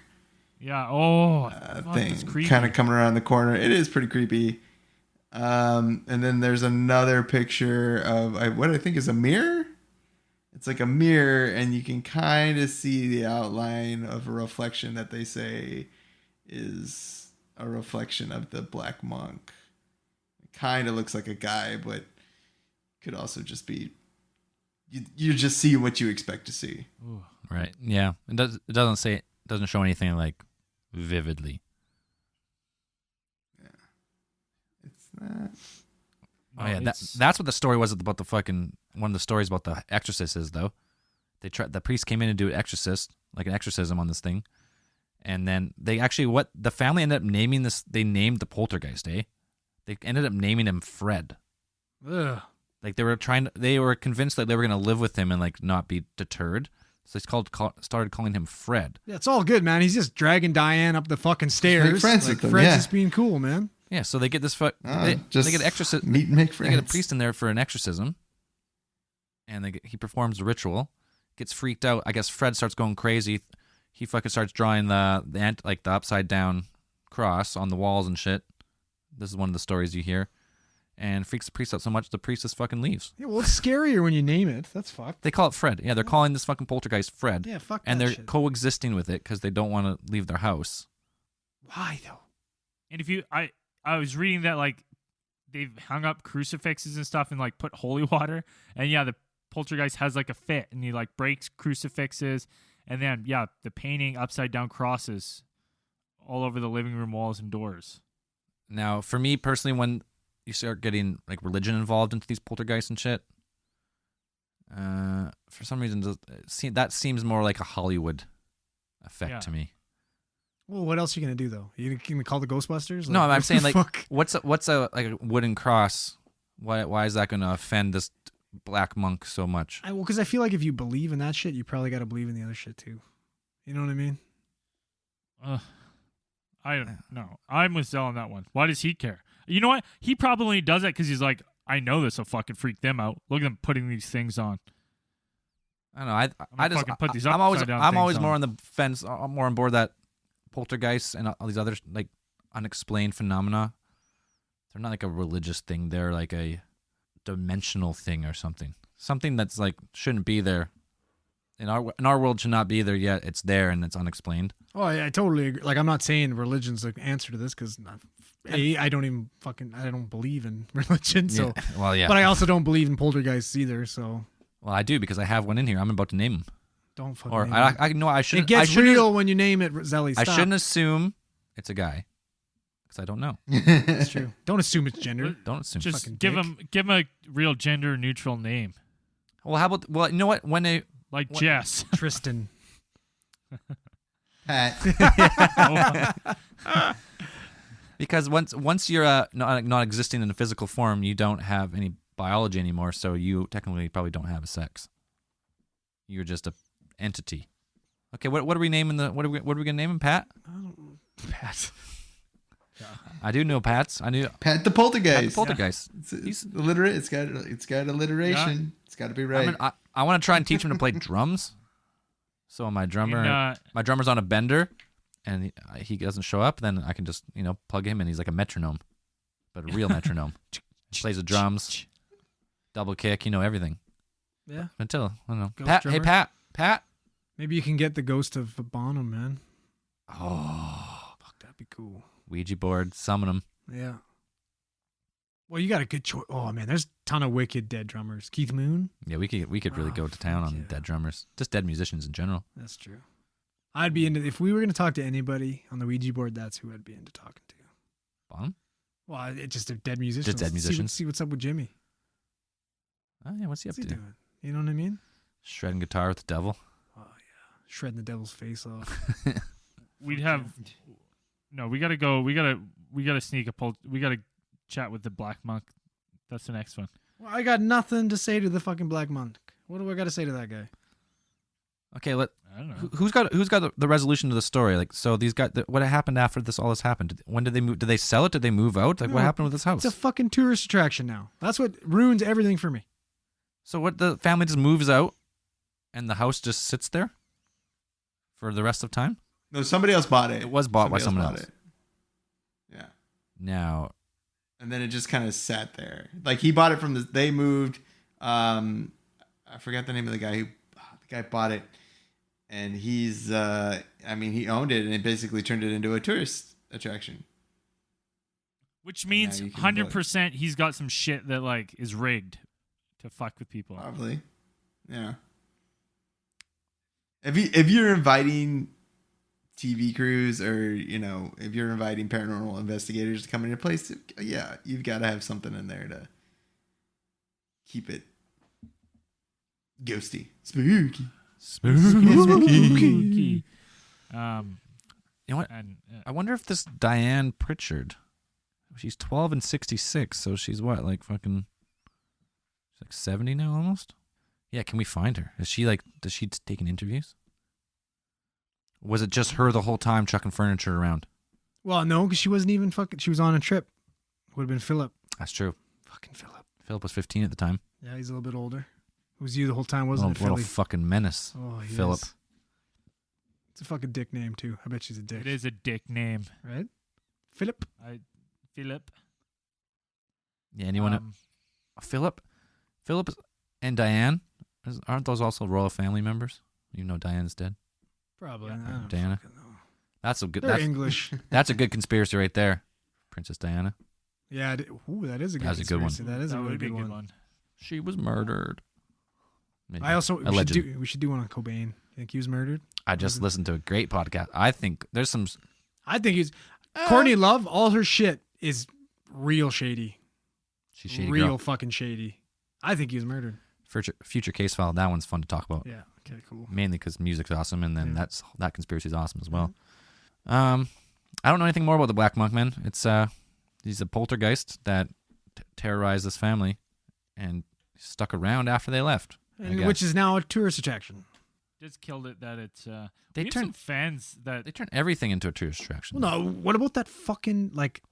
Yeah. Oh, thing, it's creepy. kind of coming around the corner. It is pretty creepy. And then there's another picture of what I think is a mirror. It's like a mirror, and you can kind of see the outline of a reflection that they say is a reflection of the Black Monk. It kind of looks like a guy, but could also just be. You just see what you expect to see. Right. Yeah. It doesn't show anything like vividly. It's not. Oh yeah, that's what the story was about the fucking one of the stories about the exorcist is though. The priest came in to do an exorcism on this thing, and then the family ended up naming this. They named the poltergeist. They ended up naming him Fred. Ugh. Like they were convinced that they were gonna live with him and like not be deterred. So they started calling him Fred. Yeah, it's all good, man. He's just dragging Diane up the fucking stairs. make friends like, with them, Fred's yeah. just being cool, man. Yeah, so they get this Just they get exorcism. meet and make They friends. get a priest in there for an exorcism, and he performs the ritual. Gets freaked out. I guess Fred starts going crazy. He fucking starts drawing the upside down cross on the walls and shit. This is one of the stories you hear, and freaks the priest out so much the priest just fucking leaves. Yeah, well, it's scarier when you name it. That's fucked. They call it Fred. Yeah, they're calling this fucking poltergeist Fred. Yeah, fuck And that they're shit. coexisting with it because they don't want to leave their house. Why though? And I was reading that like they've hung up crucifixes and stuff and like put holy water, and yeah, the poltergeist has like a fit and he like breaks crucifixes, and then yeah, the painting upside down crosses all over the living room walls and doors. Now, for me personally, when you start getting like religion involved into these poltergeists and shit, for some reason that seems more like a Hollywood effect to me. Well, what else are you gonna do though? You gonna call the Ghostbusters? Like, No, I'm what saying the like fuck? what's a like a wooden cross? Why is that going to offend this Black Monk so much? Well, because I feel like if you believe in that shit, you probably got to believe in the other shit too. You know what I mean? I don't know. I'm with Zell on that one. Why does he care? You know what? He probably does that because he's like, I know this will fucking freak them out. Look at them putting these things on. I don't know. I just fucking put these I'm upside down always things more on. on the fence. I'm more on board that poltergeists and all these other like unexplained phenomena. They're not like a religious thing. They're like a dimensional thing or something. Something that's like shouldn't be there. In our world should not be there yet. It's there and it's unexplained. Oh, I totally agree. Like, I'm not saying religion's the answer to this because I don't believe in religion. So, Yeah. Well, yeah. But I also don't believe in poltergeists either. So Well, I do because I have one in here. I'm about to name him. don't fucking. Or name it. I know I shouldn't. It gets I shouldn't, real when you name it, Zelly. I Stop. shouldn't assume it's a guy because I don't know. That's true. Don't assume it's gender. Don't assume. Just fucking give dick. him a real gender neutral name Well, how about you know what? When like Jess. Tristan. Pat. Because once you're not existing in a physical form, you don't have any biology anymore. So you technically probably don't have a sex. You're just a entity. Okay, what are we naming what are we gonna name him? Pat? Pat. I do know Pat's. I knew Pat the Poltergeist. Pat the Poltergeist. It's alliterate. It's got alliteration. Yeah. It's got to be right. I want to try and teach him to play drums. So my drummer's on a bender, and he doesn't show up. Then I can just plug him in. He's like a metronome, but a real metronome. Plays the drums, double kick, everything. Yeah. Until I don't know. Ghost Pat, drummer? hey Pat. Maybe you can get the ghost of Bonham, man. Oh, Fuck, that'd be cool. Ouija board, summon him. Yeah. Well, you got a good choice. Oh man, there's a ton of wicked dead drummers. Keith Moon. Yeah, we could really go to town on dead drummers, just dead musicians in general. That's true. I'd be into if we were going to talk to anybody on the Ouija board. That's who I'd be into talking to. Bonham? Well, it's just a dead musician. Just dead musicians. See what's up with Jimmy. Oh yeah, what's he up What's he to? doing? You know what I mean? Shredding guitar with the devil. Oh yeah, shredding the devil's face off. We'd have. No, we gotta go. We gotta sneak a pull. We gotta chat with the Black Monk. That's the next one. Well, I got nothing to say to the fucking Black Monk. What do I got to say to that guy? Okay, I don't know. who's got the resolution to the story? Like, so these guys, what happened after all this happened? When did they move? Did they sell it? Did they move out? Like, No, what happened with this house? It's a fucking tourist attraction now. That's what ruins everything for me. So what? The family just moves out, and the house just sits there for the rest of time. No, somebody else bought it. It was bought by someone bought else. it. Yeah. Now, And then it just kind of sat there. Like he bought it from they moved. I forgot the name of the guy the guy bought it, and he's he owned it, and it basically turned it into a tourist attraction. Which means you can 100% he's got some shit that like is rigged to fuck with people. Probably, yeah. If you're inviting TV crews, or if you're inviting paranormal investigators to come into place, yeah, you've got to have something in there to keep it ghosty, spooky. Spooky. You know what? And I wonder if this Diane Pritchard, she's 12 and 66, so she's what, like fucking, she's like 70 now almost? Yeah, can we find her? Does she taking interviews? Was it just her the whole time chucking furniture around? Well, no, because she wasn't even fucking. She was on a trip. Would have been Philip. That's true. Fucking Philip. Philip was 15 at the time. Yeah, he's a little bit older. It was you the whole time, wasn't it, What Philly? a fucking menace, Oh, he Philip. is. It's a fucking dick name too. I bet she's a dick. it is a dick name. Right? Philip. Philip. Yeah, anyone? Philip and Diane, aren't those also royal family members? You know Diane's dead. Probably. Yeah. I don't Diana. fucking know. That's a good. They're That's, English. that's a good conspiracy right there, Princess Diana. Yeah. That is a good That's a good one. conspiracy. That is a really would be good a good one. She was murdered. Maybe. I also Allegedly. we should do one on Cobain. You think he was murdered? I just listened to a great podcast. I think there's some. I think he's Courtney Love. All her shit is real shady. She's shady real girl. fucking shady. I think he was murdered. Future case file. That one's fun to talk about. Yeah. Okay. Cool. Mainly because music's awesome, and then Yeah. that conspiracy is awesome as well. I don't know anything more about the Black Monk, man. It's he's a poltergeist that terrorized this family, and stuck around after they left. I And guess. which is now a tourist attraction. Just killed it that it's. They We have turn- some fans that They turn everything into a tourist attraction. Well, no. What about that fucking like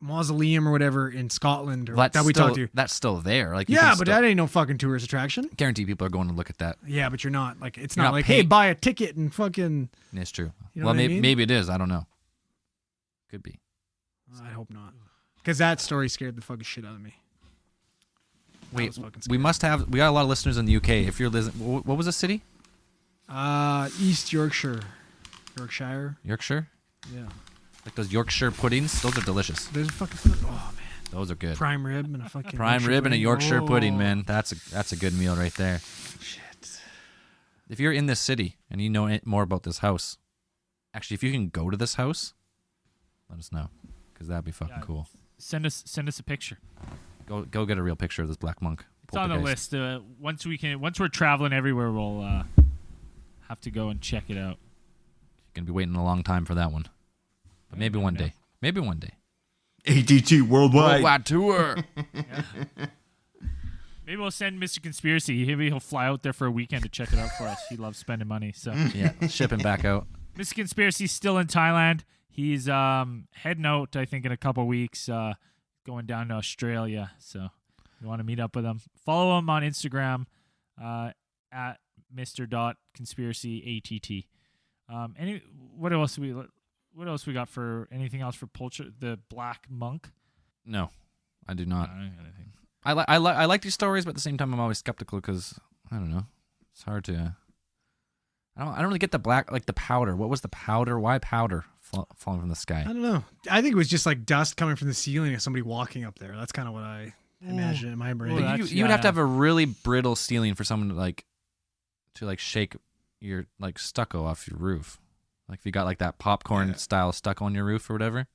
mausoleum or whatever in Scotland or That's that we still, talked to? That's still there. Like, you Yeah, can but still, that ain't no fucking tourist attraction. guarantee people are going to look at that. Yeah, but you're not like it's You're not not like paying- hey, buy a ticket and fucking. It's true. You know Well, what I maybe mean? maybe it is. I don't know. Could be. I hope not, because that story scared the fucking shit out of me. Wait, was fucking we scary. must have. We got a lot of listeners in the UK. If you're listening, what was the city? East Yorkshire. Yorkshire. Yeah. Like those Yorkshire puddings. Those are delicious. There's a fucking oh man, Those are good. prime rib and a fucking Prime Yorkshire rib and a pudding. Yorkshire pudding, Oh. man. That's a good meal right there. Shit. If you're in this city and you know more about this house, actually, if you can go to this house, let us know, because that'd be fucking Yeah. cool. send us a picture. Go get a real picture of this Black Monk. It's on the poltergeist. list. Once we're traveling everywhere, we'll have to go and check it out. You're gonna be waiting a long time for that one, but maybe one day. Maybe one day. ATT worldwide. Worldwide tour. Maybe we'll send Mr. Conspiracy. Maybe he'll fly out there for a weekend to check it out for us. He loves spending money. So Yeah, ship him back out. Mr. Conspiracy's still in Thailand. He's heading out, I think, in a couple weeks, going down to Australia. So if you want to meet up with him, follow him on Instagram at Mr.conspiracyatt. What else we got for anything else for the Black Monk? No, I do not. I don't got anything. I like these stories, but at the same time, I'm always skeptical because I don't know. It's hard to. I don't really get the powder. What was the powder? Why powder falling from the sky? I don't know. I think it was just like dust coming from the ceiling of somebody walking up there. That's kind of what I imagine in my brain. Well, But you would have to have a really brittle ceiling for someone to shake your stucco off your roof. Like if you got like that popcorn style stucco on your roof or whatever,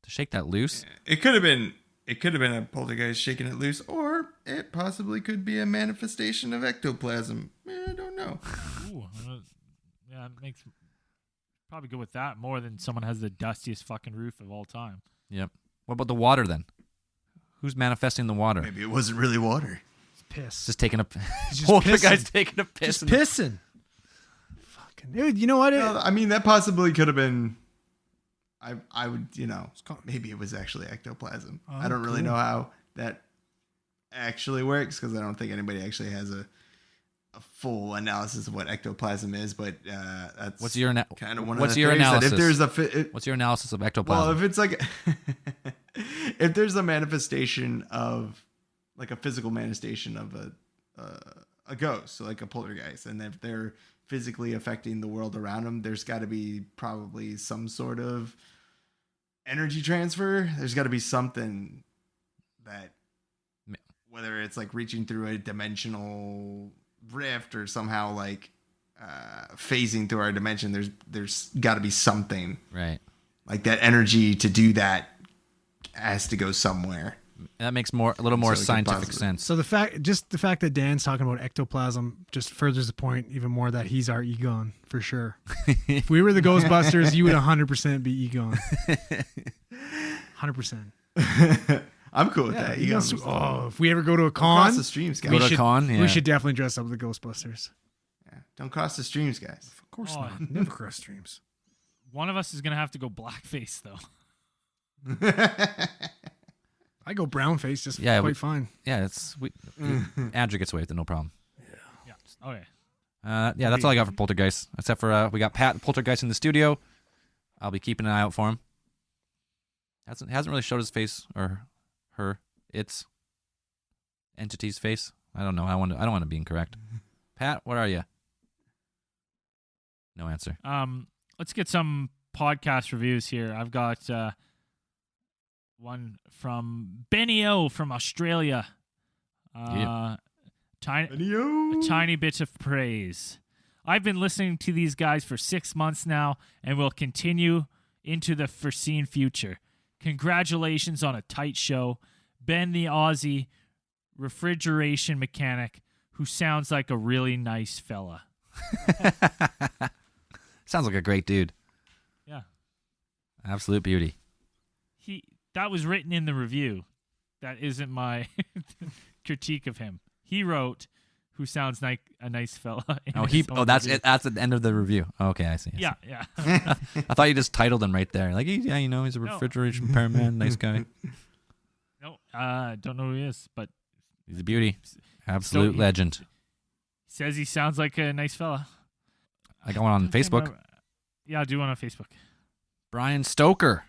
to shake that loose. It could have been a poltergeist shaking it loose, or it possibly could be a manifestation of ectoplasm. I don't know. Ooh, yeah, it makes probably go with that more than someone has the dustiest fucking roof of all time. Yep. What about the water then? Who's manifesting the water? Maybe it wasn't really water. It's piss. Just taking a just poltergeist pissing. taking a piss. Just pissing. Fucking dude, you know what? No, I mean, that possibly could have been. I would, maybe it was actually ectoplasm. Oh, I don't really cool. know how that actually works because I don't think anybody actually has a full analysis of what ectoplasm is. But that's What's your kind of one what's of the your things analysis? that if there's What's your analysis of ectoplasm? well, if it's like if there's a manifestation of like a physical manifestation of a ghost, so like a poltergeist, and if they're physically affecting the world around them, there's got to be probably some sort of energy transfer. There's got to be something that, whether it's like reaching through a dimensional rift or somehow like phasing through our dimension, there's got to be something right. like that energy to do that has to go somewhere. That makes a little more So it could scientific possibly- sense. So the fact that Dan's talking about ectoplasm just furthers the point even more that he's our Egon for sure. If we were the Ghostbusters, you would 100% be Egon. 100%. I'm cool with that. You Egon's- got if we ever go to a don't cross con, the streams, guys. Go to a con, yeah. we should definitely dress up with the Ghostbusters. Yeah, don't cross the streams, guys. Of course Oh, not. Never cross streams. One of us is gonna have to go blackface though. I go brown face just Yeah, quite fine. Yeah, Andrew gets away with it, no problem. Yeah. Okay. Yeah, that's all I got for Poltergeist. Except for we got Pat Poltergeist in the studio. I'll be keeping an eye out for him. Hasn't really showed his face or its entity's face. I don't know. I don't want to be incorrect. Pat, what are you? No answer. Let's get some podcast reviews here. I've got one from Benny O from Australia. A tiny bit of praise. I've been listening to these guys for 6 months now and will continue into the foreseen future. Congratulations on a tight show. Ben the Aussie refrigeration mechanic who sounds like a really nice fella. Sounds like a great dude. Yeah. Absolute beauty. That was written in the review. That isn't my critique of him. He wrote, "Who sounds like a nice fella." That's it. That's at the end of the review. Okay, I see. Yeah. I thought you just titled him right there. Like, yeah, he's a refrigeration repairman, nice guy. No, don't know who he is, but He's a beauty. Absolute legend. says he sounds like a nice fella. I got one on Facebook. Yeah, I do one on Facebook. Brian Stoker.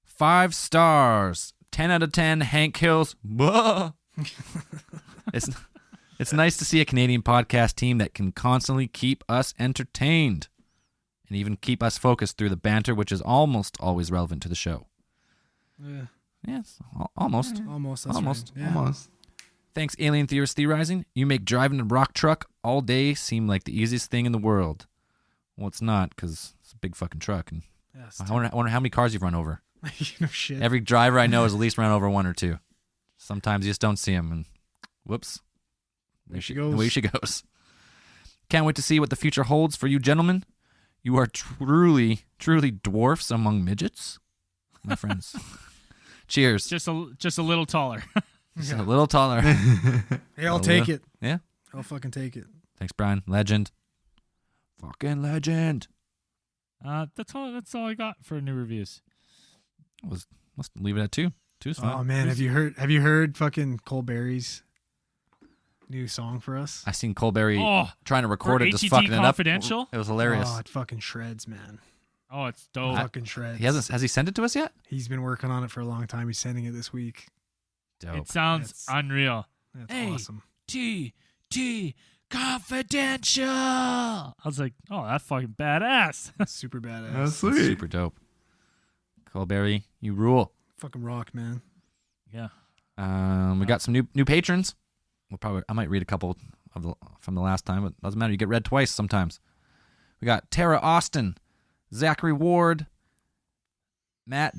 5 stars. 10 out of 10. Hank Hills. Whoa. It's nice to see a Canadian podcast team that can constantly keep us entertained and even keep us focused through the banter, which is almost always relevant to the show. Yeah. Yes, almost. Almost. That's Almost. Right. Yeah. Almost. Thanks, Alien Theorist Theorizing. You make driving a rock truck all day seem like the easiest thing in the world. Well, it's not, because it's a big fucking truck. And Yeah, I wonder how many cars you've run over. no shit. Every driver I know has at least run over 1 or 2. Sometimes you just don't see them, and whoops. There she goes. Away she goes. Can't wait to see what the future holds for you gentlemen. You are truly, truly dwarfs among midgets, my friends. Cheers. Just a little taller. Just a little taller. Hey, I'll take it. Yeah. I'll fucking take it. Thanks, Brian. Legend. Fucking legend. That's all I got for new reviews. Let's leave it at 2. 2's fine. Oh man, have you heard fucking Colberry's new song for us? I seen Colberry trying to record it, just ATT fucking it up. Confidential? It was hilarious. Oh, it fucking shreds, man. Oh, it's dope. Fucking shreds. Has he sent it to us yet? He's been working on it for a long time. He's sending it this week. Dope. It sounds unreal. That's Hey. awesome. T Confidential. I was like, oh, that's fucking badass. Super badass. That's sweet. Super dope. Colberry, you rule. Fucking rock, man. Yeah. We got some new patrons. I might read a couple from the last time, but doesn't matter. You get read twice sometimes. We got Tara Austin, Zachary Ward, Matt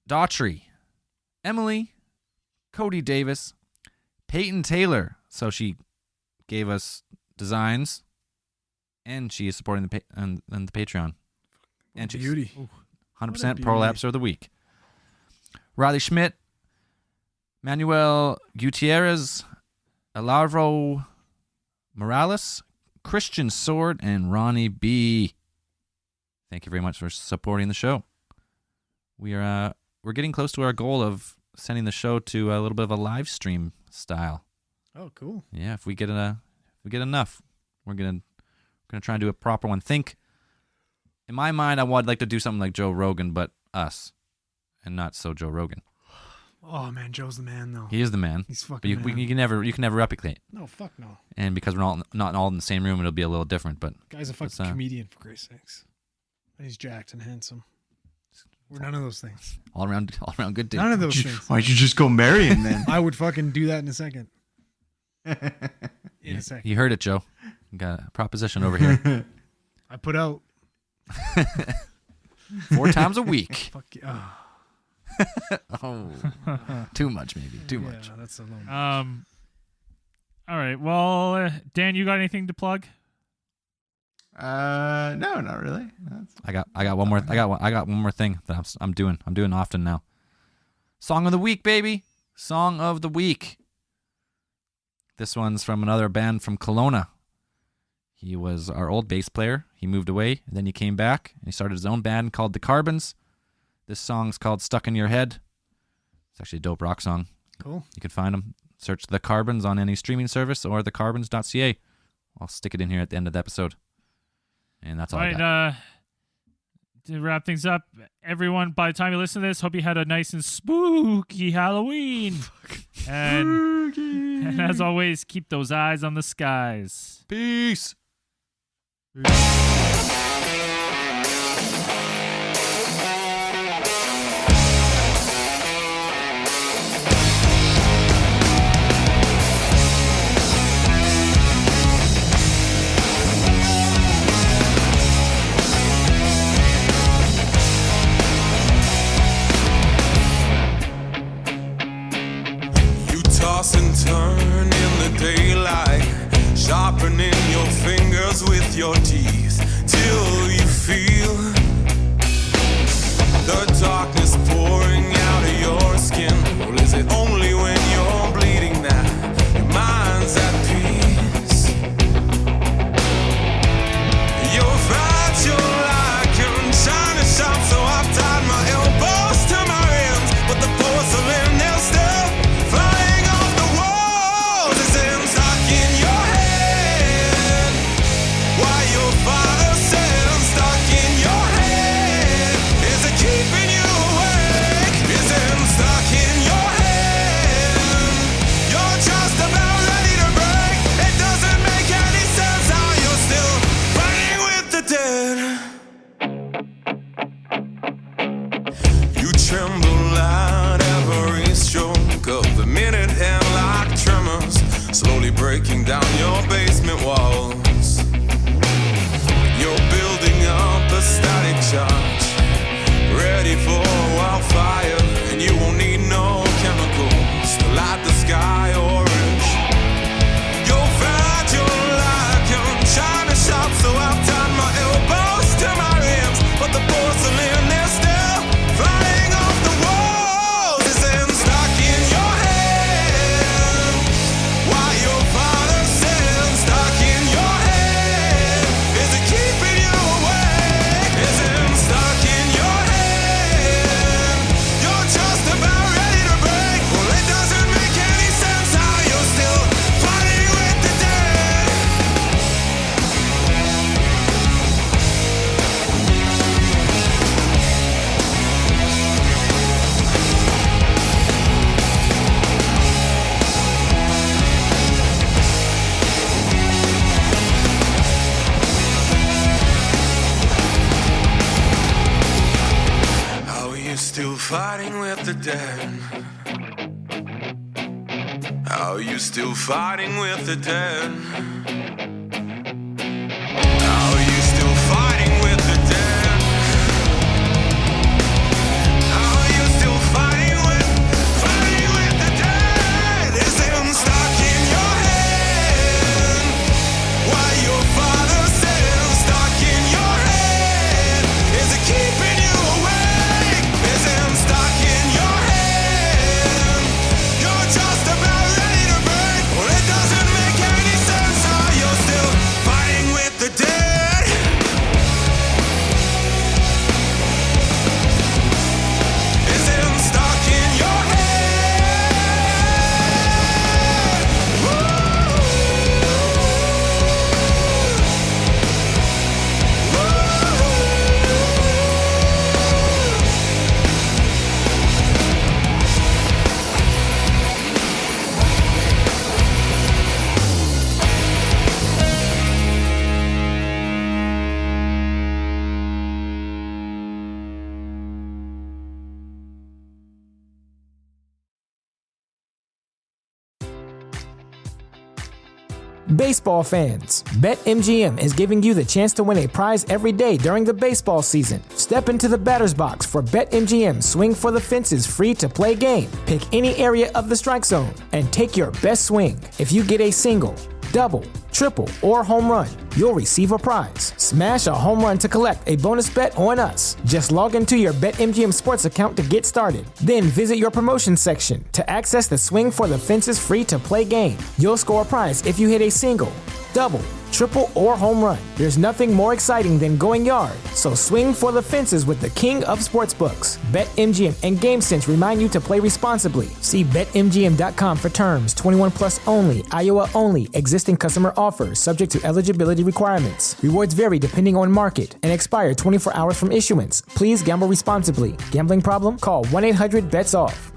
Daughtry, Emily, Cody Davis, Peyton Taylor. So she gave us designs, and she is supporting the Patreon. And she's Beauty. 100% prolapser of the week. Riley Schmidt, Manuel Gutierrez, Alarvo Morales, Christian Sword, and Ronnie B. Thank you very much for supporting the show. We're getting close to our goal of sending the show to a little bit of a live stream style. Oh, cool. Yeah, if we get enough, we're gonna try and do a proper one. Think, in my mind, I would like to do something like Joe Rogan, but us, and not so Joe Rogan. Oh man, Joe's the man though. He is the man. He's But fucking you man. can never replicate. No, fuck no. And because we're not all in the same room, it'll be a little different. But Guy's a fucking comedian, for Christ's sakes. And he's jacked and handsome. We're none of those things. all around good dude. None of those things. Why'd you just go marry him then? I would fucking do that in a second. In a second. You heard it, Joe. We got a proposition over here. I put out 4 times a week. fuck yeah. Oh, too much, maybe. Too much. Yeah, that's a little All right. Well, Dan, you got anything to plug? No, not really. I got one more. I got one more thing that I'm doing often now. Song of the week, baby. Song of the week. This one's from another band from Kelowna. He was our old bass player. He moved away, and then he came back, and he started his own band called The Carbons. This song's called Stuck in Your Head. It's actually a dope rock song. cool. You can find them. Search The Carbons on any streaming service or thecarbons.ca. I'll stick it in here at the end of the episode. And that's all I got. To wrap things up, everyone, by the time you listen to this, hope you had a nice and spooky Halloween. And as always, keep those eyes on the skies. Peace. Toss and turn in the daylight, sharpening your fingers with your teeth till you feel the darkness pouring out of your skin. Or is it only when you're bleeding that your mind's at peace? You're fragile like you're trying to shop, so I've tied my elbows to my hands, but the porcelain they're still flying off the walls. It's in stuck in your head. Why your father said the dead? Are you still fighting with the dead? Are you still fighting with the dead? Are you still fighting with the dead? Is them stuck in your head? What your father said, stuck in your head. Is it keeping you awake? Is them stuck in your head? You're just about ready to break. Well, it doesn't make any sense how you're still fighting with the dead. Is them stuck in your head? Baseball fans, BetMGM is giving you the chance to win a prize every day during the baseball season. Step into the batter's box for BetMGM Swing for the Fences free-to-play game. Pick any area of the strike zone and take your best swing. If you get a single, double, triple, or home run, you'll receive a prize. Smash a home run to collect a bonus bet on us. Just log into your BetMGM Sports account to get started. Then visit your promotions section to access the Swing for the Fences free-to-play game. You'll score a prize if you hit a single, double, triple, or home run. There's nothing more exciting than going yard, so swing for the fences with the king of sportsbooks. BetMGM and GameSense remind you to play responsibly. See BetMGM.com for terms. 21 plus only, Iowa only. Existing customer offers, subject to eligibility requirements. Rewards vary depending on market and expire 24 hours from issuance. Please gamble responsibly. Gambling problem? Call 1-800-BETS-OFF.